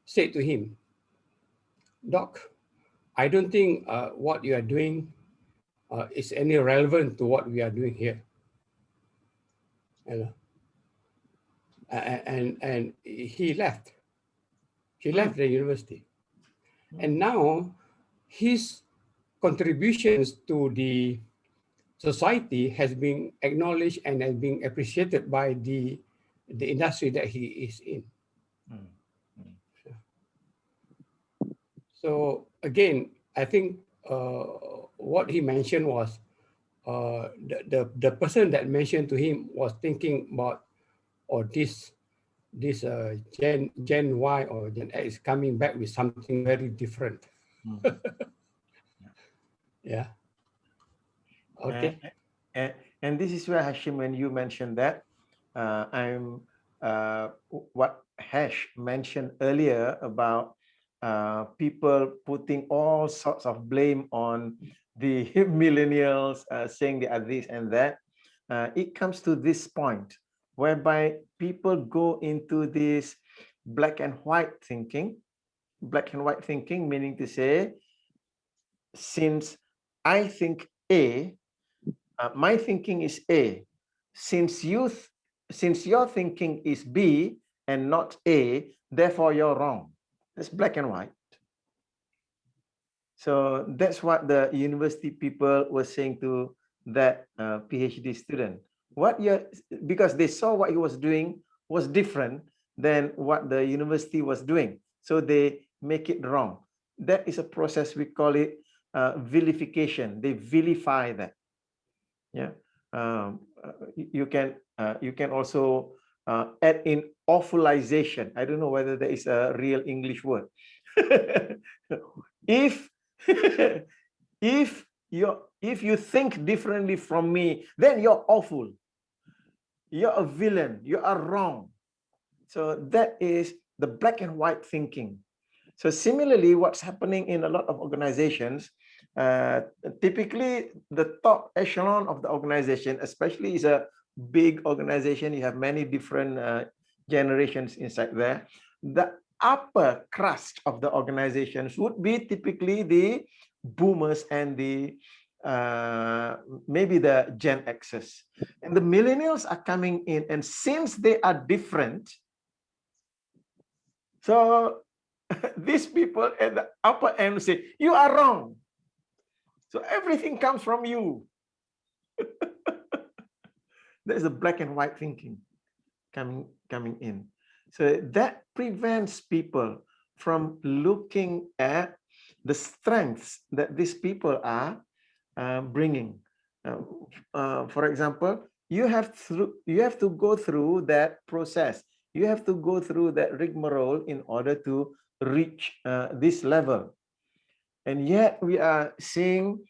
Speaker 6: said to him, "Doc, I don't think what you are doing is any relevant to what we are doing here." And he left. He left the university. And now his contributions to the society has been acknowledged and has been appreciated by the industry that he is in. So again, I think what he mentioned was the person that mentioned to him was thinking about, or this Gen Y or Gen X is coming back with something very different. Yeah. Okay.
Speaker 2: And this is where, Hashim, when you mentioned that, what Hash mentioned earlier about people putting all sorts of blame on the millennials, saying they are this and that. It comes to this point whereby people go into this black and white thinking. Black and white thinking, meaning to say, since I think A, my thinking is A. Since your thinking is B and not A, therefore you're wrong. That's black and white. So that's what the university people were saying to that PhD student. Because they saw what he was doing was different than what the university was doing. So they make it wrong. That is a process, we call it vilification. They vilify that. Yeah. You can also add in awfulization. I don't know whether there is a real English word. If if you think differently from me, then you're awful. You're a villain. You are wrong. So that is the black and white thinking. So similarly, what's happening in a lot of organizations, typically the top echelon of the organization, especially is a big organization, you have many different generations inside there. The upper crust of the organizations would be typically the boomers and the maybe the Gen X's. And the millennials are coming in, and since they are different, so these people at the upper end say, you are wrong. So everything comes from you. There's a black and white thinking coming in. So that prevents people from looking at the strengths that these people are bringing. For example, you have to go through that process. You have to go through that rigmarole in order to reach this level. And yet we are seeing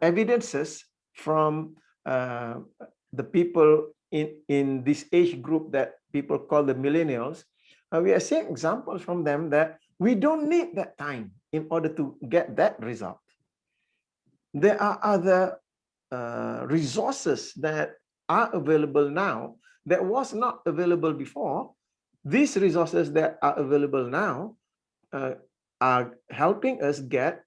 Speaker 2: evidences from the people in this age group that people call the millennials. We are seeing examples from them that we don't need that time in order to get that result. There are other resources that are available now that was not available before. These resources that are available now are helping us get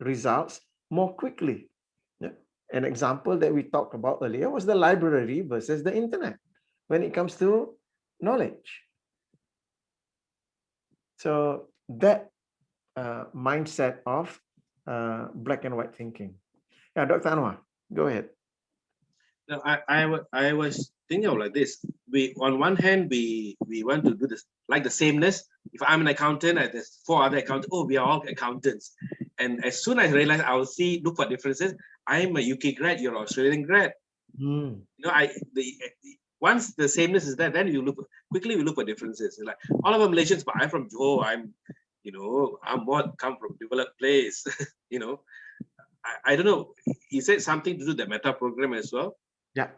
Speaker 2: results more quickly. Yeah. An example that we talked about earlier was the library versus the internet when it comes to knowledge. So that mindset of black and white thinking. Yeah, Dr. Anwar, go ahead.
Speaker 4: No, I was thinking of like this. We on one hand we want to do this like the sameness. If I'm an accountant and there's 4 other accountants, oh, we are all accountants. And as soon as I realize, I will look for differences. I'm a UK grad, you're an Australian grad. You know, once the sameness is there, then we look for differences. Like all of them Malaysians, but I'm from Johor. I'm what come from developed place. You know, I don't know. Is it something to do with the meta program as well?
Speaker 2: Yeah,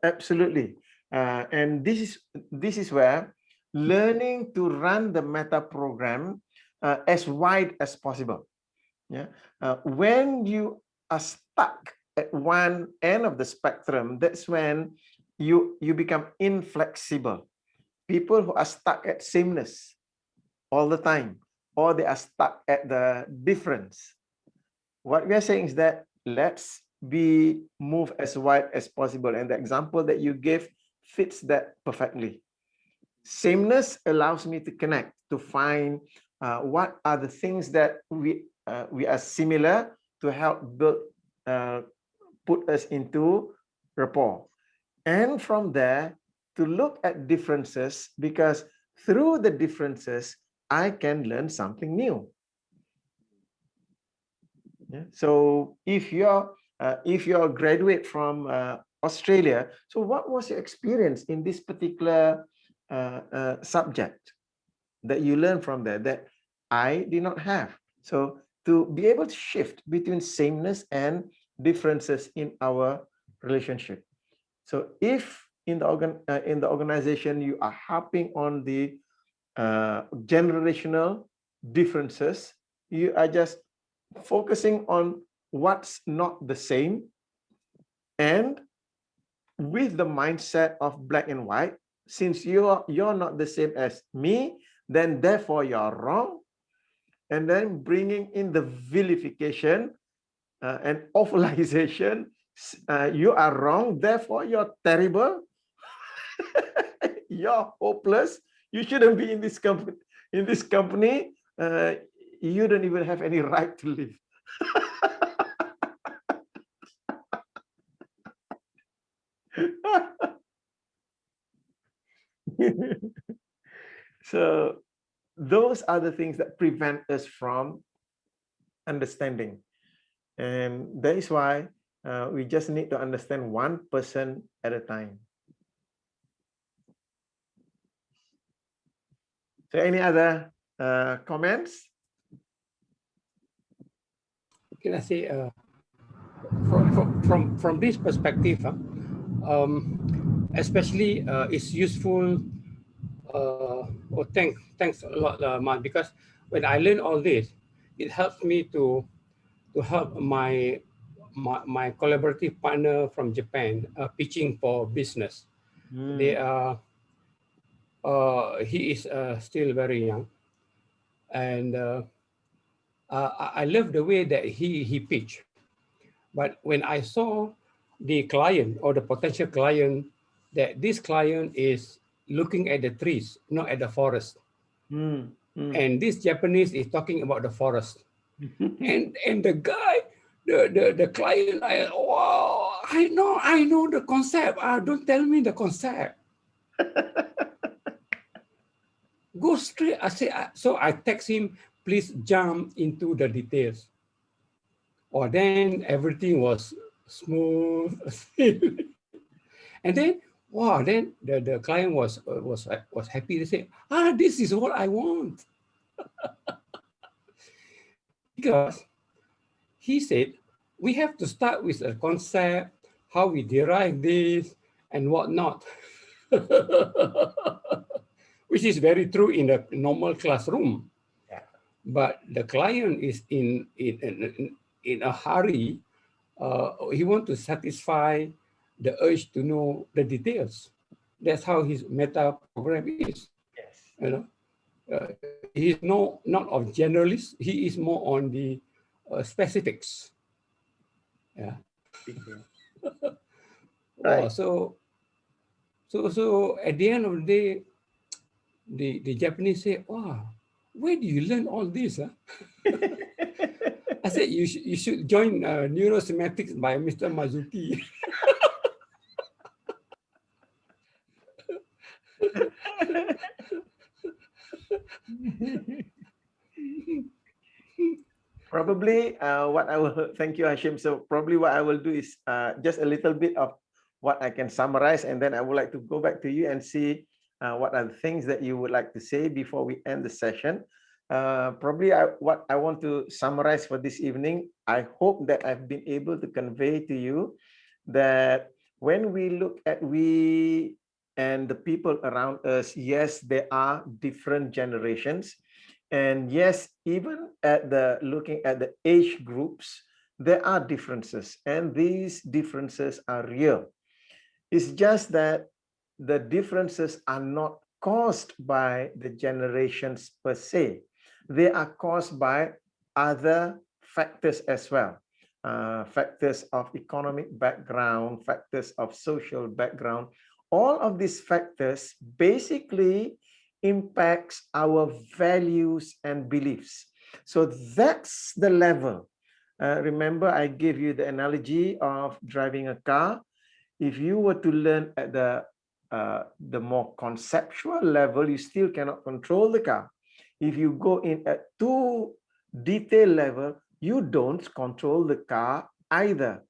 Speaker 2: absolutely. And this is where learning to run the meta program as wide as possible. Yeah, when you are stuck at one end of the spectrum, that's when you become inflexible. People who are stuck at sameness all the time, or they are stuck at the difference. What we are saying is that let's move as wide as possible. And the example that you gave fits that perfectly. Sameness allows me to connect, to find what are the things that we are similar to help put us into rapport. And from there, to look at differences, because through the differences, I can learn something new. Yeah. So if you're a graduate from Australia, so what was your experience in this particular subject that you learned from there that I did not have? So to be able to shift between sameness and differences in our relationship. So if in the organization you are harping on the generational differences, you are just focusing on what's not the same, and with the mindset of black and white, since you're not the same as me, then therefore you're wrong, and then bringing in the vilification and awfulization, you are wrong, therefore you're terrible, you're hopeless, you shouldn't be in this company, in this company, you don't even have any right to live. So those are the things that prevent us from understanding. And that is why we just need to understand one person at a time. So any other comments?
Speaker 6: Can I say, from this perspective, especially it's useful. Thanks a lot, Mark, because when I learn all this, it helps me to help my collaborative partner from Japan pitching for business. They are he is still very young, and I love the way that he pitched. But when I saw the client or the potential client, that this client is looking at the trees, not at the forest. And this Japanese is talking about the forest. and the guy, the client, wow, I know the concept. Don't tell me the concept. Go straight. I say, so I text him, please jump into the details. Or then everything was smooth. And then, wow, then the client was happy to say, this is what I want. Because he said, we have to start with a concept, how we derive this and whatnot. Which is very true in a normal classroom.
Speaker 2: Yeah.
Speaker 6: But the client is in a hurry. He wants to satisfy the urge to know the details. That's how his meta program is.
Speaker 2: Yes.
Speaker 6: You know, he is not of generalist. He is more on the specifics. Yeah.
Speaker 2: Right.
Speaker 6: So at the end of the day, the Japanese say, "Wow, where do you learn all this?" Huh? I said, you should join Neurosemantics by Mr. Mazuki.
Speaker 2: Probably what I will, thank you, Hashim. So probably what I will do is just a little bit of what I can summarize, and then I would like to go back to you and see what are the things that you would like to say before we end the session. Probably what I want to summarize for this evening, I hope that I've been able to convey to you that when we look at we and the people around us, yes, there are different generations. And yes, even at looking at the age groups, there are differences, and these differences are real. It's just that the differences are not caused by the generations per se. They are caused by other factors as well. Factors of economic background, factors of social background. All of these factors basically impacts our values and beliefs. So that's the level. Remember, I gave you the analogy of driving a car. If you were to learn at the more conceptual level, you still cannot control the car. If you go in at too detailed level, you don't control the car either.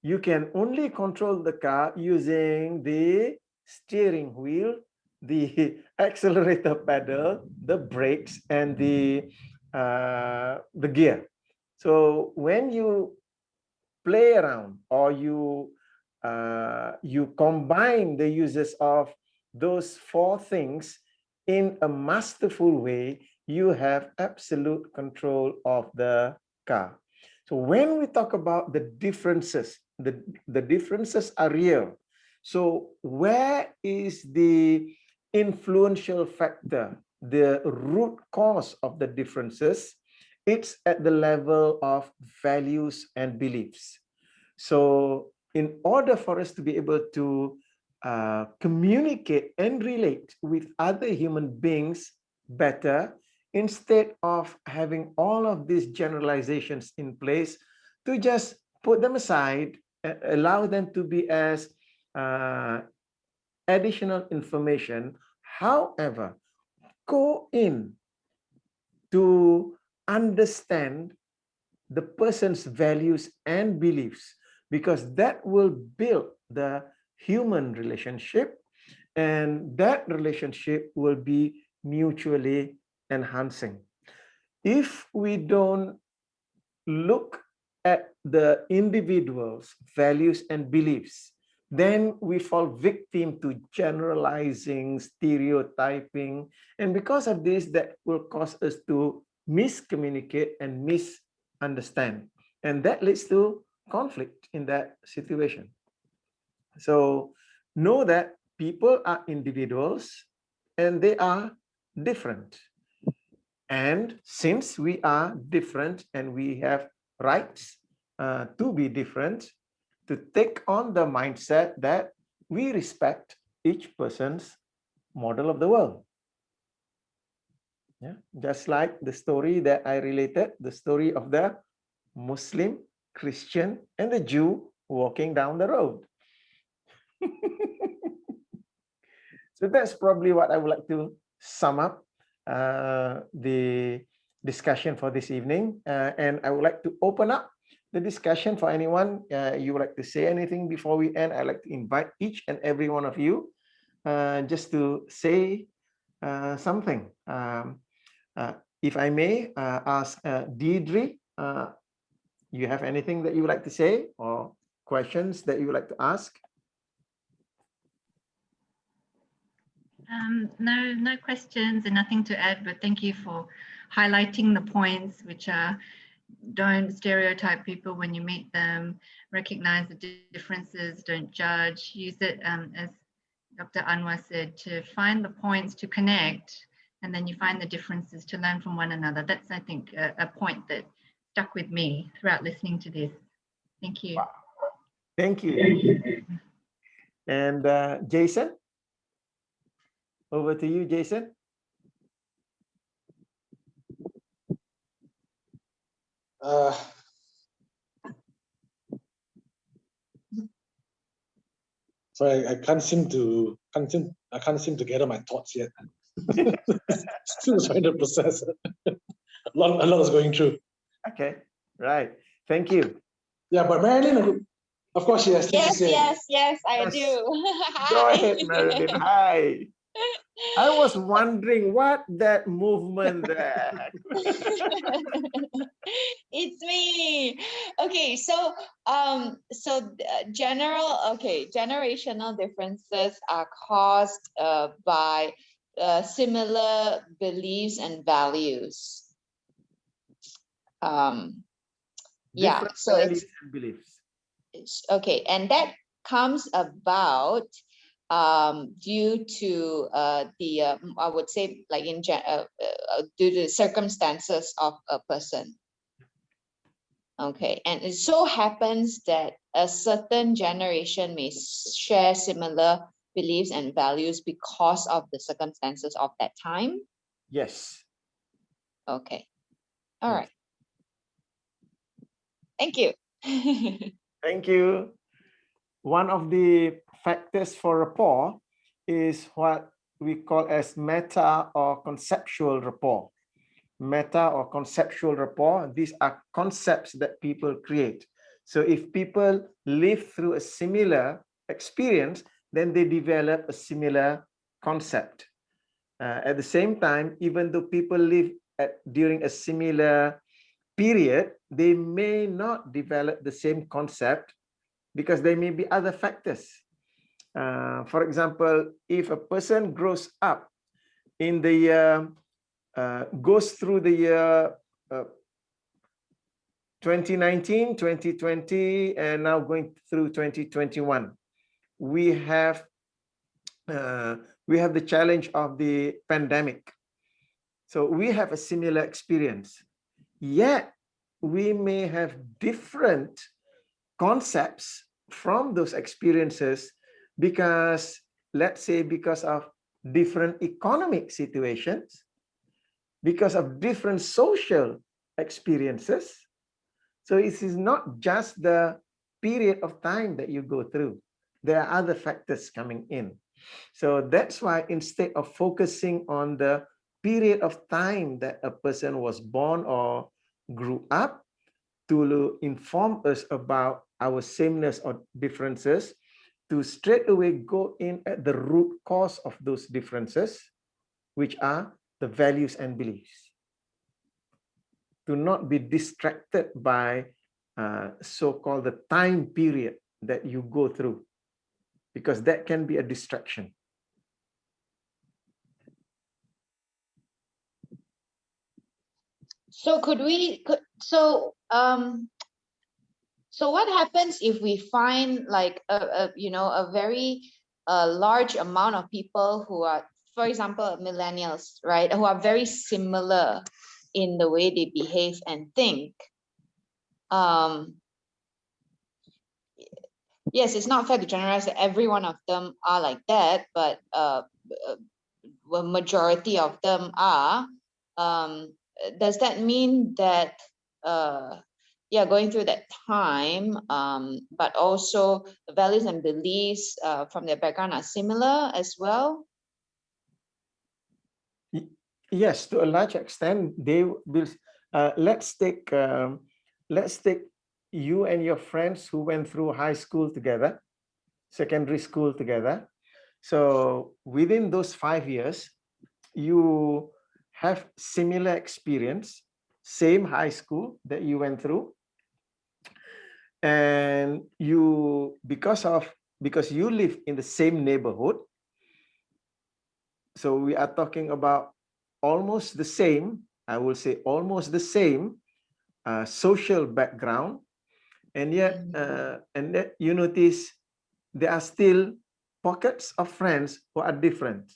Speaker 2: You can only control the car using the steering wheel, the accelerator pedal, the brakes, and the gear. So when you play around or you combine the uses of those four things in a masterful way, you have absolute control of the car. So when we talk about the differences, the differences are real. So where is the influential factor, the root cause of the differences? It's at the level of values and beliefs. So in order for us to be able to communicate and relate with other human beings better instead of having all of these generalizations in place, to just put them aside and allow them to be as additional information. However, go in to understand the person's values and beliefs, because that will build the human relationship, and that relationship will be mutually enhancing. If we don't look at the individual's values and beliefs, then we fall victim to generalizing, stereotyping, and because of this, that will cause us to miscommunicate and misunderstand, and that leads to conflict in that situation. So know that people are individuals and they are different. And since we are different and we have rights to be different, to take on the mindset that we respect each person's model of the world. Yeah, just like the story that I related, the story of the Muslim, Christian, and the Jew walking down the road. So that's probably what I would like to sum up the discussion for this evening. And I would like to open up the discussion for anyone. You would like to say anything before we end? I'd like to invite each and every one of you just to say something. If I may ask Deidre, you have anything that you would like to say or questions that you would like to ask?
Speaker 7: No questions and nothing to add, but thank you for highlighting the points, which are: don't stereotype people when you meet them, recognize the differences, don't judge, use it, as Dr. Anwar said, to find the points to connect, and then you find the differences to learn from one another. That's, I think, a point that stuck with me throughout listening to this. Thank you.
Speaker 2: Wow. Thank you. And Jason? Over to you, Jason.
Speaker 8: So I can't seem to gather my thoughts yet. Still trying to process it. A lot is going through.
Speaker 2: Okay, right. Thank you.
Speaker 8: Yeah, but Marilyn, of course, she has things to say.
Speaker 9: Yes, I
Speaker 2: Yes.
Speaker 9: do.
Speaker 2: Go ahead, Marilyn. Hi. I was wondering what that movement there.
Speaker 9: It's me. Okay, so generational differences are caused by similar beliefs and values. Yeah,
Speaker 2: Different
Speaker 9: so
Speaker 2: values and beliefs.
Speaker 9: okay, and that comes about due to I would say, like due to the circumstances of a person. Okay, and it so happens that a certain generation may share similar beliefs and values because of the circumstances of that time.
Speaker 2: Yes.
Speaker 9: Okay, all
Speaker 2: Yes.
Speaker 9: right. Thank you.
Speaker 2: Thank you. One of the factors for rapport is what we call as meta or conceptual rapport. Meta or conceptual rapport, these are concepts that people create. So if people live through a similar experience, then they develop a similar concept. At the same time, even though people live during a similar period, they may not develop the same concept because there may be other factors. For example, if a person grows up in the year, goes through the year 2019, 2020, and now going through 2021, we have the challenge of the pandemic. So we have a similar experience, yet we may have different concepts from those experiences because, let's say, because of different economic situations, because of different social experiences. So it is not just the period of time that you go through. There are other factors coming in. So that's why instead of focusing on the period of time that a person was born or grew up, to inform us about our sameness or differences, to straight away go in at the root cause of those differences, which are the values and beliefs. To not be distracted by so-called the time period that you go through, because that can be a distraction.
Speaker 9: So so what happens if we find like a very large amount of people who are, for example, millennials, right, who are very similar in the way they behave and think? Yes, it's not fair to generalize that every one of them are like that, but a majority of them are. Does that mean that going through that time, but also the values and beliefs from their background are similar as well?
Speaker 2: Yes, to a large extent, they will. Let's take you and your friends who went through high school together, secondary school together. So within those 5 years, you have similar experience, same high school that you went through, and because you live in the same neighborhood. So we are talking about almost the same, I will say almost the same social background, and yet you notice there are still pockets of friends who are different.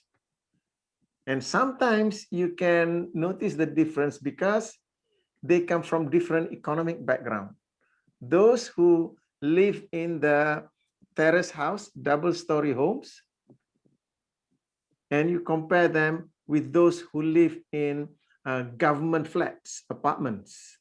Speaker 2: And sometimes you can notice the difference because they come from different economic background. Those who live in the terrace house, double-story homes, and you compare them with those who live in government flats, apartments,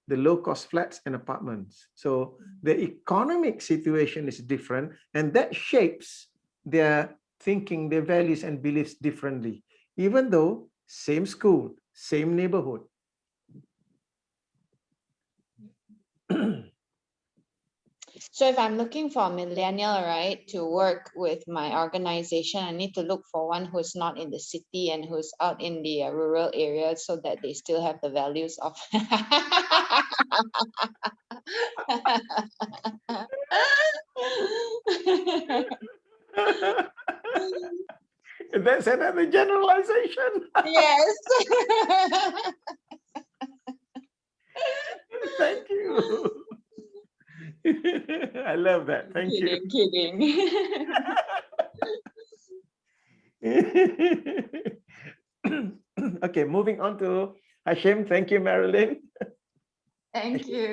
Speaker 2: the low-cost flats and apartments. So the economic situation is different, and that shapes their thinking, their values and beliefs differently, even though same school, same neighborhood.
Speaker 9: So if I'm looking for a millennial, right, to work with my organization, I need to look for one who's not in the city and who's out in the rural areas, so that they still have the values of.
Speaker 2: That's another generalization.
Speaker 9: Yes.
Speaker 2: Thank you. I love that. Thank you.
Speaker 9: Kidding.
Speaker 2: Okay, moving on to Hashim. Thank you, Marilyn.
Speaker 9: Thank you.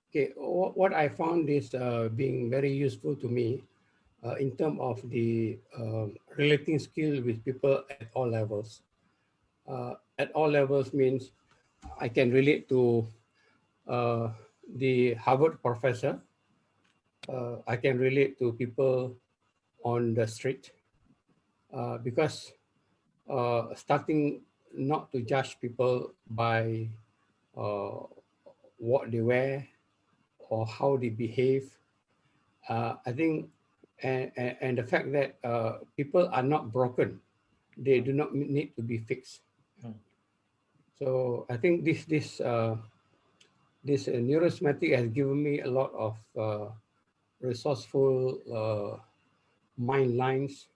Speaker 6: Okay, what I found is being very useful to me in terms of the relating skill with people at all levels. At all levels means I can relate to the Harvard professor. I can relate to people on the street because starting not to judge people by what they wear or how they behave. I think, and the fact that people are not broken, they do not need to be fixed. So I think this neurosemantic has given me a lot of resourceful mind lines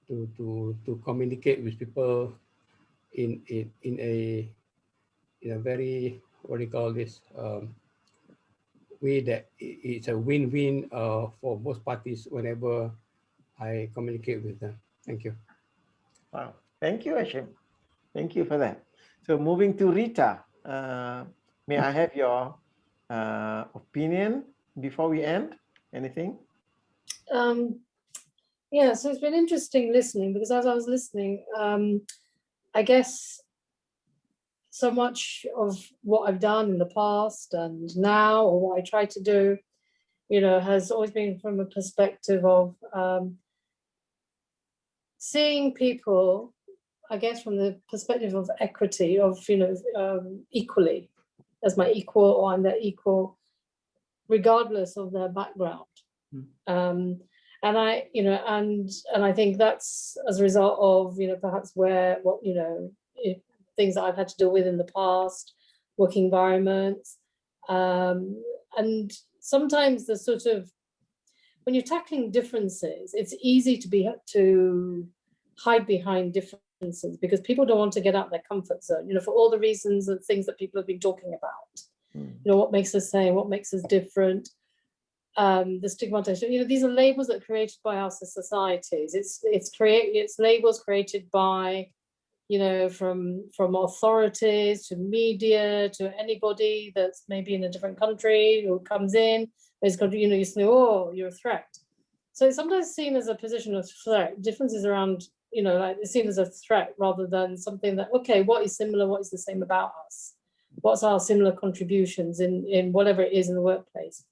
Speaker 6: to communicate with people in a very, what do you call this, way that it's a win-win for both parties whenever I communicate with them. Thank you.
Speaker 2: Wow. Thank you, Hashim. Thank you for that. So moving to Rita, may I have your opinion before we end? Anything?
Speaker 10: Yeah, so it's been interesting listening, because as I was listening, I guess so much of what I've done in the past and now, or what I try to do, has always been from a perspective of seeing people, I guess, from the perspective of equity, of, equally, as my equal, or I'm their equal, regardless of their background. And I, and I think that's as a result of, perhaps things that I've had to deal with in the past, work environments. And sometimes the sort of, when you're tackling differences, it's easy to hide behind differences, because people don't want to get out their comfort zone, for all the reasons and things that people have been talking about. What makes us same, what makes us different. The stigmatization, these are labels that are created by our societies. It's labels created by, from authorities to media to anybody that's maybe in a different country who comes in. It's got, you say, oh, you're a threat. So it's sometimes seen as a position of threat. Differences around, like it's seen as a threat rather than something that, okay, what is similar, what is the same about us? What's our similar contributions in whatever it is in the workplace?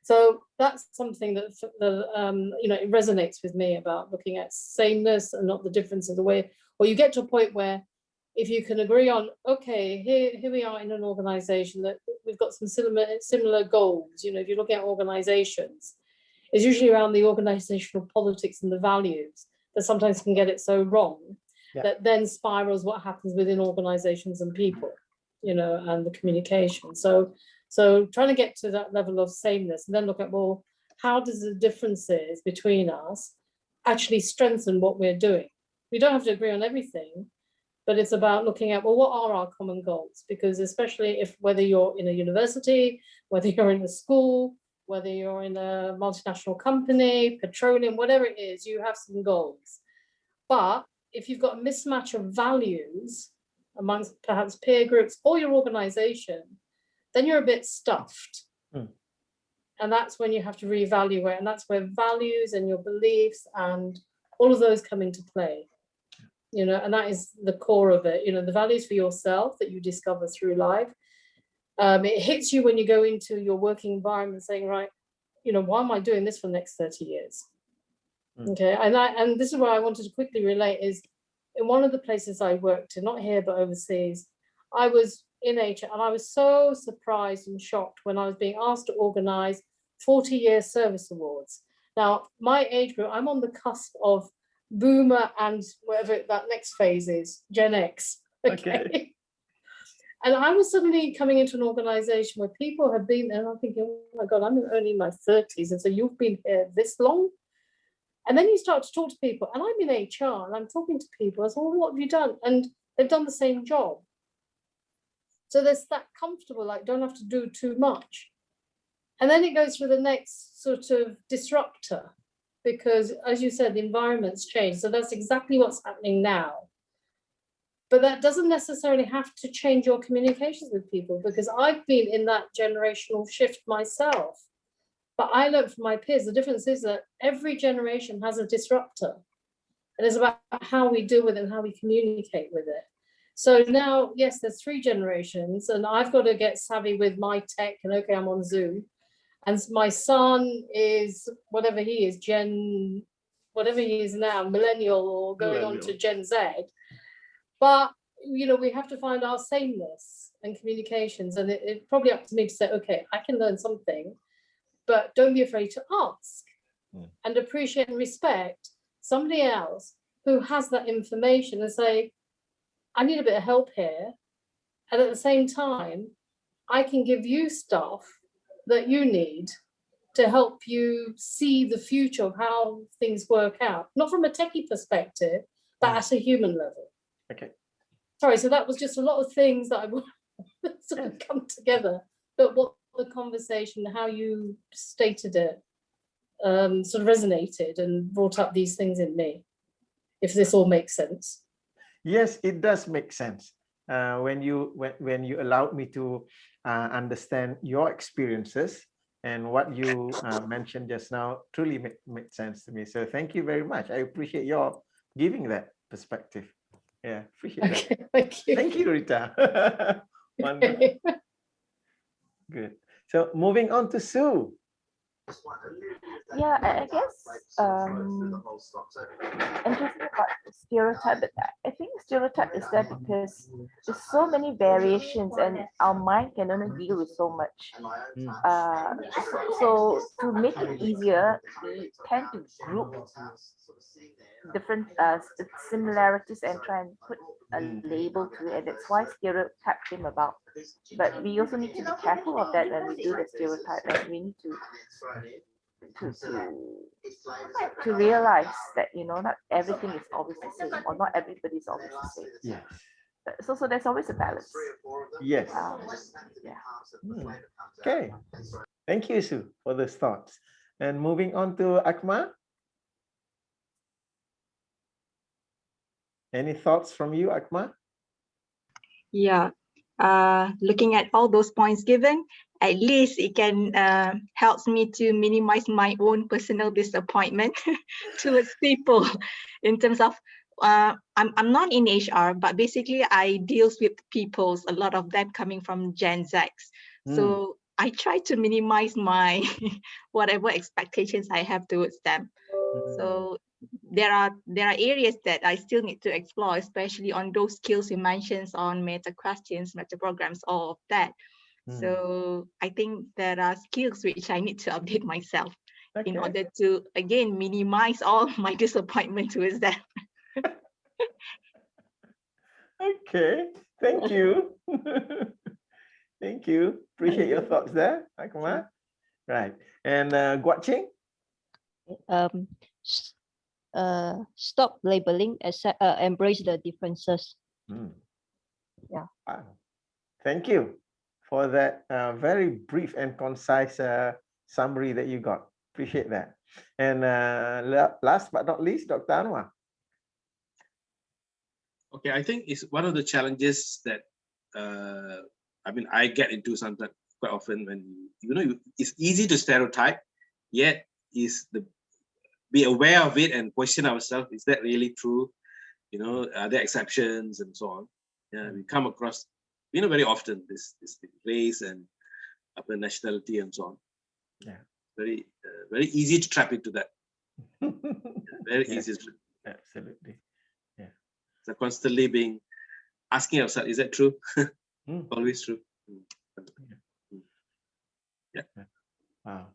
Speaker 10: So that's something that it resonates with me about looking at sameness and not the difference of the way, or you get to a point where if you can agree on, okay, here we are in an organization that we've got some similar goals. If you're looking at organizations, it's usually around the organizational politics and the values that sometimes can get it so wrong that then spirals what happens within organizations and people, and the communication. So trying to get to that level of sameness, and then look at, well, how does the differences between us actually strengthen what we're doing? We don't have to agree on everything, but it's about looking at, well, what are our common goals? Because especially whether you're in a university, whether you're in a school, whether you're in a multinational company, petroleum, whatever it is, you have some goals. But if you've got a mismatch of values amongst perhaps peer groups or your organization, then you're a bit stuffed. And that's when you have to reevaluate. And that's where values and your beliefs and all of those come into play. And that is the core of it. The values for yourself that you discover through life. It hits you when you go into your working environment saying, right, why am I doing this for the next 30 years? Okay. And this is where I wanted to quickly relate is in one of the places I worked in, not here, but overseas, I was in HR, and I was so surprised and shocked when I was being asked to organize 40-year service awards. Now, my age group, I'm on the cusp of boomer and whatever that next phase is, Gen X. Okay. And I was suddenly coming into an organization where people have been there, and I'm thinking, oh my God, I'm only in my 30s. And so you've been here this long? And then you start to talk to people, and I'm in HR, and I'm talking to people. I said, well, what have you done? And they've done the same job. So there's that comfortable, like, don't have to do too much. And then it goes through the next sort of disruptor, because as you said, the environment's changed. So that's exactly what's happening now. But that doesn't necessarily have to change your communications with people, because I've been in that generational shift myself. But I learned from my peers, the difference is that every generation has a disruptor. And it's about how we deal with it and how we communicate with it. So now, yes, there's 3 generations, and I've got to get savvy with my tech, and okay, I'm on Zoom. And my son is whatever he is, whatever he is now, millennial or going on to Gen Z. But, we have to find our sameness and communications. And it's probably up to me to say, okay, I can learn something, but don't be afraid to ask and appreciate and respect somebody else who has that information and say, I need a bit of help here. And at the same time, I can give you stuff that you need to help you see the future of how things work out, not from a techie perspective, but at a human level.
Speaker 2: Okay.
Speaker 10: Sorry, so that was just a lot of things that I want sort of come together. But what the conversation, how you stated it, sort of resonated and brought up these things in me, if this all makes sense.
Speaker 2: Yes, it does make sense. When you allowed me to understand your experiences And what you mentioned just now truly made sense to me. So thank you very much. I appreciate your giving that perspective. Yeah, appreciate that.
Speaker 10: Okay, thank you.
Speaker 2: Thank you, Rita. Wonderful. Good. So moving on to Sue.
Speaker 1: Yeah, I guess interesting about stereotype, but I think stereotype is there because there's so many variations and our mind can only deal with so much. So to make it easier, we tend to group different similarities and try and put a label to it, and that's why stereotype came about. But we also need to be careful of that when we do the stereotype, and we need to realize that, you know, not everything is always the same, or not everybody is always the same.
Speaker 2: Yes.
Speaker 1: So there's always a balance.
Speaker 2: Yes.
Speaker 1: Yeah.
Speaker 2: Okay. Thank you, Sue, for those thoughts. And moving on to Akmal. Any thoughts from you, Akmal?
Speaker 11: Yeah, looking at all those points given, at least it can helps me to minimize my own personal disappointment towards people in terms of I'm not in HR, but basically I deals with people's, a lot of them coming from Gen Z. So I try to minimize my whatever expectations I have towards them. So there are areas that I still need to explore, especially on those skills you mentioned on meta questions, meta programs, all of that. So I think there are skills which I need to update myself in order to, again, minimize all my disappointment towards them.
Speaker 2: Okay, thank you. Thank you. Appreciate your thoughts there, Akmal. Right. And Guat Ching?
Speaker 3: Stop labeling, accept, embrace the differences. Yeah.
Speaker 2: Wow. Thank you for that very brief and concise summary that you got. Appreciate that. And last but not least, Dr. Anwar.
Speaker 4: Okay, I think it's one of the challenges that I get into sometimes quite often when it's easy to stereotype, yet be aware of it and question ourselves, is that really true? Are there exceptions and so on? Yeah, we come across, very often this race and upper nationality and so on.
Speaker 2: Yeah,
Speaker 4: very easy to trap into that. Very easy.
Speaker 2: Absolutely. Yeah.
Speaker 4: So constantly asking ourselves, is that true? Always true. Yeah.
Speaker 2: Wow.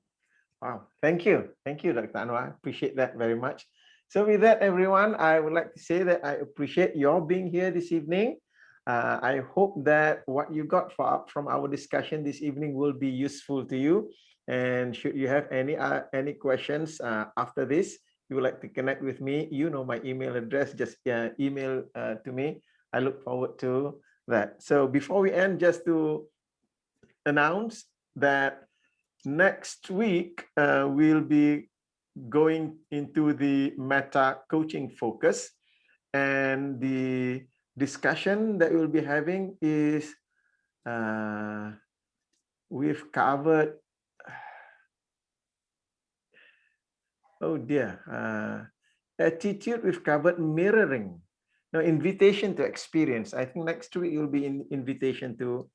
Speaker 2: Wow. Thank you, Dr. Anwar. Appreciate that very much. So with that, everyone, I would like to say that I appreciate your being here this evening. I hope that what you got from our discussion this evening will be useful to you. And should you have any questions after this, you would like to connect with me, you know my email address, just email to me. I look forward to that. So before we end, just to announce that next week, we'll be going into the meta coaching focus, and the discussion that we'll be having is we've covered, oh dear, attitude, we've covered mirroring. No, invitation to experience. I think next week will be in invitation to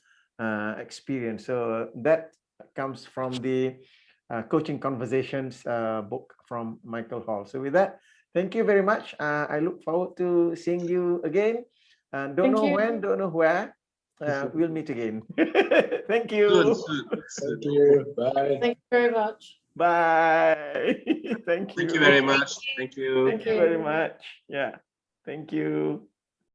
Speaker 2: experience. So that comes from the Coaching Conversations book from Michael Hall. So with that, thank you very much. I look forward to seeing you again. Don't know when, don't know where. We'll meet again. Thank you.
Speaker 8: Thank you. Bye.
Speaker 10: Thank you very much.
Speaker 2: Bye. Thank you.
Speaker 4: Thank you very much. Thank you.
Speaker 2: Thank you very much. Yeah. Thank you.